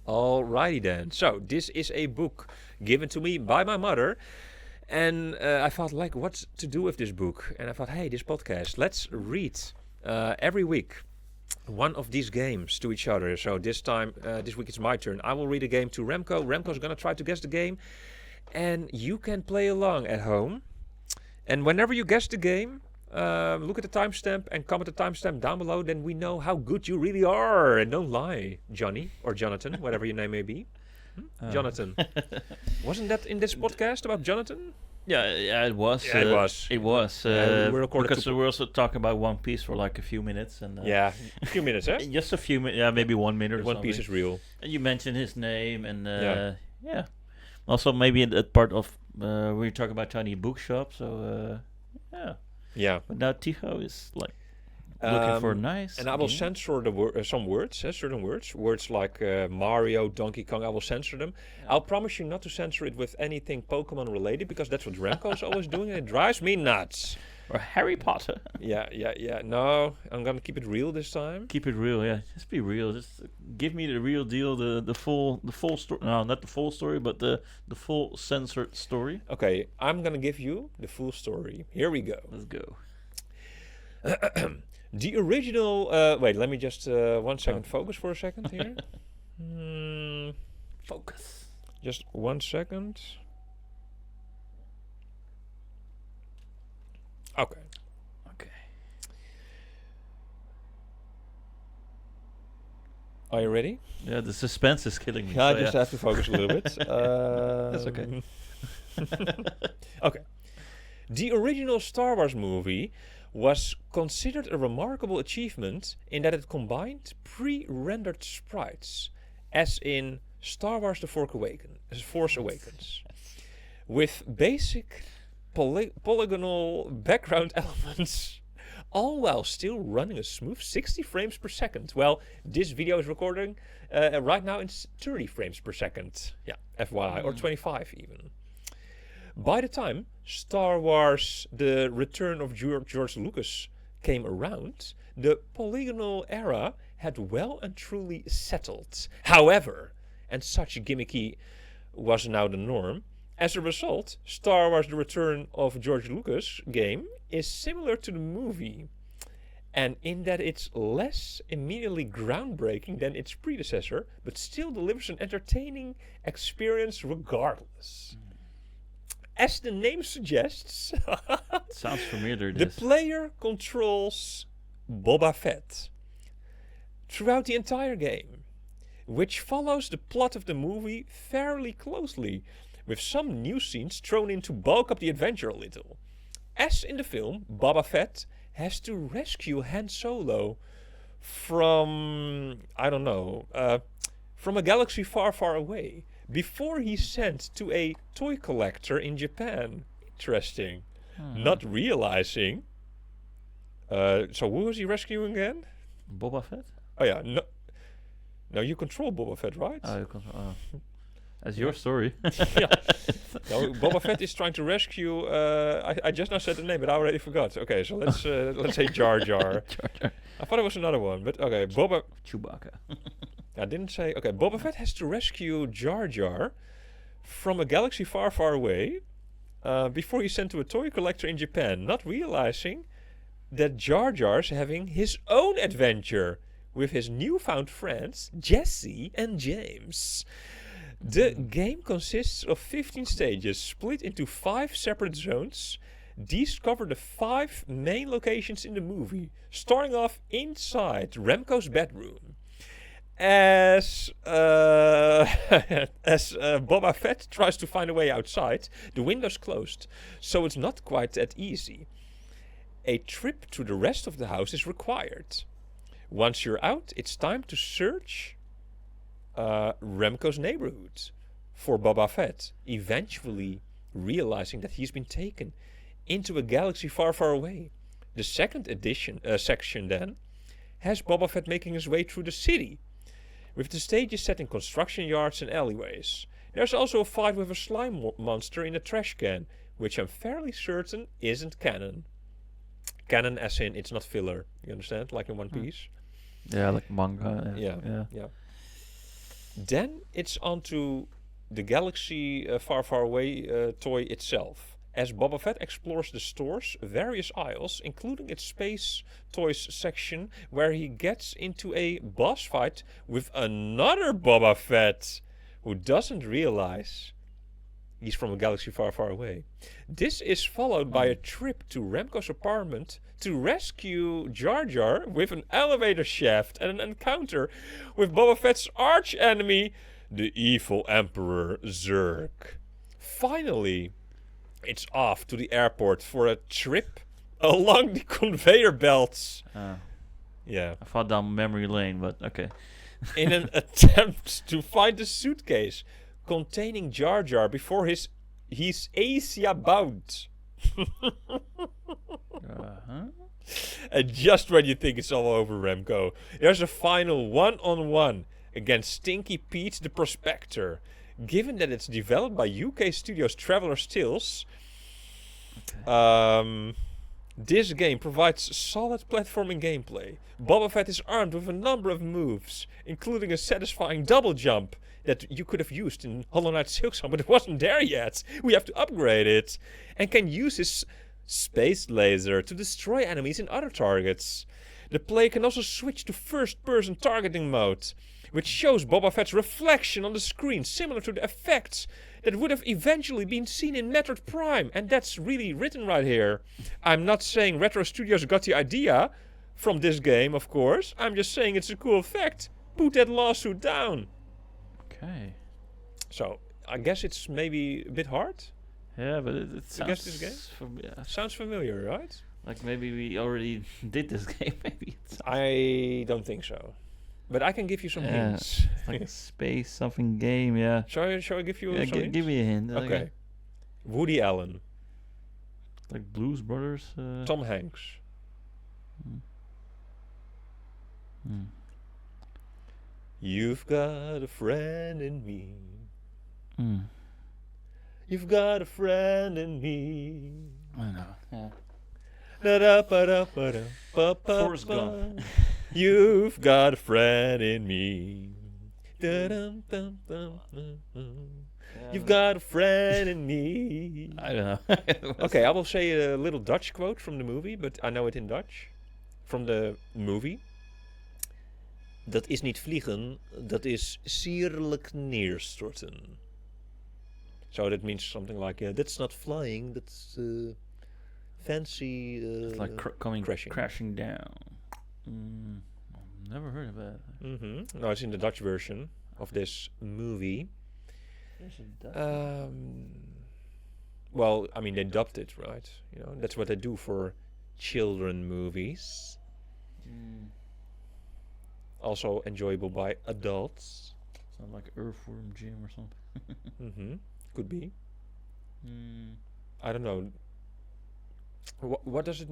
Alrighty then. So this is a book given to me by my mother, and I thought, like, what to do with this book? And I thought, hey, this podcast, let's read every week one of these games to each other. So this week it's my turn. I will read a game to Remco. Remco's gonna try to guess the game, and you can play along at home. And whenever you guess the game, look at the timestamp and comment the timestamp down below. Then we know how good you really are. And don't lie, Johnny or Jonathan, whatever your name may be. Jonathan. Wasn't that in this podcast about Jonathan? Yeah, it was. Yeah, it was. It was. Yeah, we recorded because two we were also talking about One Piece for like a few minutes, and Yeah, a few minutes, eh? just a few minutes. Yeah, maybe 1 minute. Or One Piece something. is real. And you mentioned his name, and Yeah. yeah. Also, maybe in that part of we were talking about Tiny Bookshop. So yeah. Yeah. But now Tycho is like looking for a nice. And I will game. censor the some words, certain words like Mario, Donkey Kong. I will censor them. I'll promise you not to censor it with anything Pokemon related, because that's what Remco's always doing, and it drives me nuts. Or Harry Potter. Yeah. No, I'm gonna keep it real this time. Keep it real, yeah. Just be real. Just give me the real deal, the full story. No, not the full story, but the full censored story. Okay, I'm gonna give you the full story. Here we go. Let's go. The original. Wait, let me just 1 second focus for a second here. Focus. Just 1 second. Okay. Okay. Are you ready? Yeah, the suspense is killing me. Yeah, I so just have to focus a little bit. That's okay. Okay. The original Star Wars movie was considered a remarkable achievement in that it combined pre-rendered sprites, as in Star Wars The Force Awakens, with basic polygonal background elements, all while still running a smooth 60 frames per second. Well, this video is recording right now in 30 frames per second. Yeah, FYI, or 25 even. By the time Star Wars The Return of George Lucas came around, the polygonal era had well and truly settled. However, and such gimmicky was now the norm, as a result, Star Wars The Return of George Lucas game is similar to the movie, and in that it's less immediately groundbreaking than its predecessor, but still delivers an entertaining experience regardless. As the name suggests, Sounds familiar. the This. player controls Boba Fett throughout the entire game, which follows the plot of the movie fairly closely, with some new scenes thrown in to bulk up the adventure a little. As in the film, Boba Fett has to rescue Han Solo from, from a galaxy far, far away, before he's sent to a toy collector in Japan. Interesting. Not realizing. So who was he rescuing again? Boba Fett. Oh yeah, no, you control Boba Fett, right? Oh, that's your story. Yeah. No, Boba Fett is trying to rescue. I just now said the name, but I already forgot. Okay, so let's say Jar Jar. Jar Jar. I thought it was another one, but okay. Chewbacca. I didn't say. Okay, Boba Fett has to rescue Jar Jar from a galaxy far, far away before he's sent to a toy collector in Japan, not realizing that Jar Jar's having his own adventure with his newfound friends Jesse and James. The game consists of 15 stages split into 5 separate zones. These cover the 5 main locations in the movie, starting off inside Remco's bedroom. As Boba Fett tries to find a way outside, the window's closed, so it's not quite that easy. A trip to the rest of the house is required. Once you're out, it's time to search Remco's neighborhood for Boba Fett, eventually realizing that he's been taken into a galaxy far, far away. The second section then has Boba Fett making his way through the city, with the stages set in construction yards and alleyways. There's also a fight with a slime monster in a trash can, which I'm fairly certain isn't canon. Canon as in it's not filler, you understand? Like in One Piece. Yeah, like manga. Yeah. Then it's on to the galaxy far, far away toy itself. As Boba Fett explores the store's various aisles, including its space toys section, where he gets into a boss fight with another Boba Fett, who doesn't realize he's from a galaxy far, far away. This is followed by a trip to Remco's apartment to rescue Jar Jar with an elevator shaft and an encounter with Boba Fett's arch enemy, the evil Emperor Zurg. Finally, it's off to the airport for a trip along the conveyor belts. Yeah. I thought down memory lane, but okay. In an attempt to find a suitcase containing Jar Jar before he's Asia bound. And just when you think it's all over, Remco, there's a final one-on-one against Stinky Pete the Prospector. Given that it's developed by UK studios Traveller's Tales, this game provides solid platforming gameplay. Boba Fett is armed with a number of moves, including a satisfying double jump that you could have used in Hollow Knight Silksong, but it wasn't there yet. We have to upgrade it. And can use his space laser to destroy enemies and other targets. The player can also switch to first-person targeting mode, which shows Boba Fett's reflection on the screen, similar to the effects that would have eventually been seen in Metroid Prime. And that's really written right here. I'm not saying Retro Studios got the idea from this game, of course. I'm just saying it's a cool effect. Put that lawsuit down. Okay. So, I guess it's maybe a bit hard. Yeah, but it sounds... I guess this game? Sounds familiar, right? Like maybe we already did this game, maybe. I don't think so. But I can give you some hints. Like a space something game, yeah. Shall I give you some hints? Give me a hint. Okay. Woody Allen. Like Blues Brothers? Tom Hanks. You've got a friend in me. You've got a friend in me. I know, yeah. Forrest Gump. You've got a friend in me. You've got a friend in me. I don't know. Okay, I will say a little Dutch quote from the movie, but I know it in Dutch. From the movie. Dat is niet vliegen, dat is sierlijk neerstorten. So that means something like, that's not flying, that's fancy it's like crashing down. Never heard of that. No, it's in the Dutch version of this movie. Well, I mean, they dubbed it, right? You know, that's what they do for children movies. Also enjoyable by adults. Sound like Earthworm Jim or something. Could be. I don't know. What does it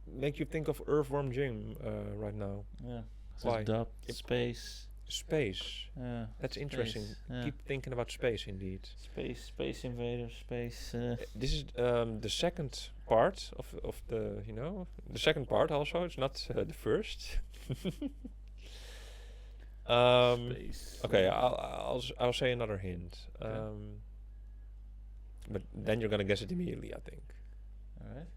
make you think of Earthworm Jim right now? Yeah. Why? Dubbed, space. Space. Yeah. That's interesting. Space, yeah. Keep thinking about space, indeed. Space invaders, space. This is the second part of the, the second part also. It's not the first. Space. Okay, I'll say another hint. But then you're gonna guess it immediately, I think. Alright.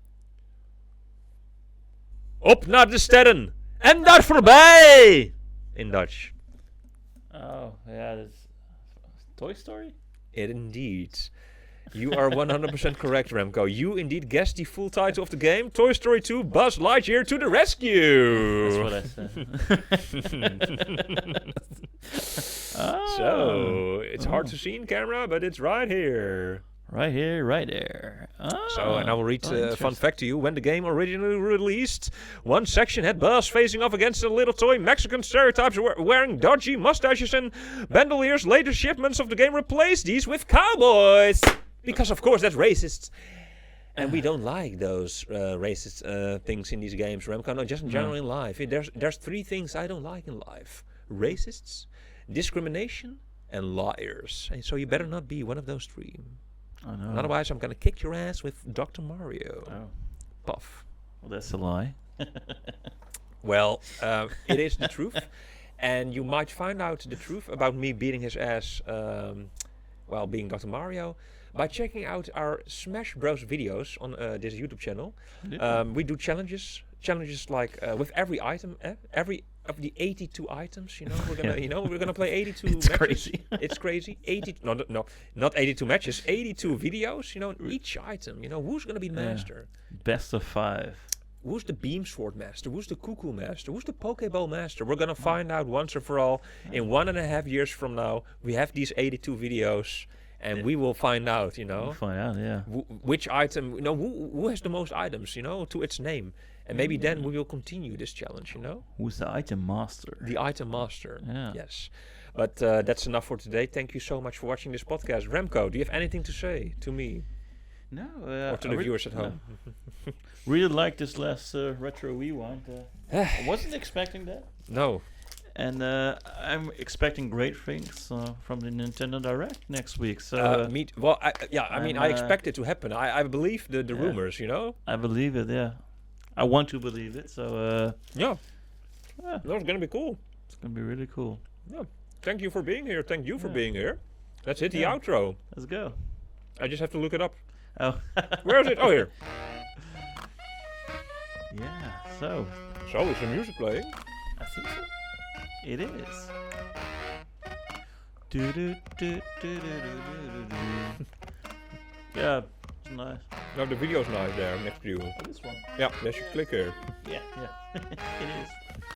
Op naar de sterren en daar voorbij! In Dutch. Oh, yeah, that's Toy Story? Indeed. You are 100% correct, Remco. You indeed guessed the full title of the game, Toy Story 2 Buzz Lightyear to the Rescue! That's what I said. So, it's hard to see in camera, but it's right here. Right here, right there. So, and I will read a fun interesting. fact to you. When the game originally released, one section had Buzz facing off against the little toy Mexican stereotypes wearing dodgy mustaches and bandoliers. Later shipments of the game replaced these with cowboys. Because, of course, that's racist. And we don't like those racist things in these games, Remco. No, just in general in life. There's three things I don't like in life. Racists, discrimination, and liars. And so you better not be one of those three. Oh, no. Otherwise, I'm gonna kick your ass with Dr. Mario. Oh. Puff. Well, that's a lie. Well, it is the truth. And you might find out the truth about me beating his ass while being Dr. Mario by checking out our Smash Bros videos on this YouTube channel. We do challenges like with every item, every of the 82 items, we're gonna, we're gonna play 82 It's matches. crazy. It's crazy. No, not 82 matches, 82 videos, each item, who's gonna be the master? Best of 5. Who's the beam sword master? Who's the cuckoo master? Who's the pokeball master? We're gonna find out once and for all. In 1.5 years from now, we have these 82 videos, and we will find out, We'll find out, yeah. which item, who has the most items, to its name. And maybe then we will continue this challenge, Who's the item master? The item master. Yeah. Yes. But that's enough for today. Thank you so much for watching this podcast. Remco, do you have anything to say to me No. or to the viewers at home? No. Really like this last retro rewind. I wasn't expecting that. No. And I'm expecting great things from the Nintendo Direct next week. So I expect it to happen. I believe the rumors, I believe it. Yeah, I want to believe it. So Yeah. That's gonna be cool. it's gonna be really cool. Yeah. Thank you for being here. Thank you for being here. Let's hit the Yeah. outro. Let's go. I just have to look it up. Oh. Where is it? Oh, here. Yeah. So So is the music playing? I think so. It is. Do do do do do do do. Yeah, it's nice. No, the video's nice there next to you. This one. Yeah, there's your clicker. Yeah, it is.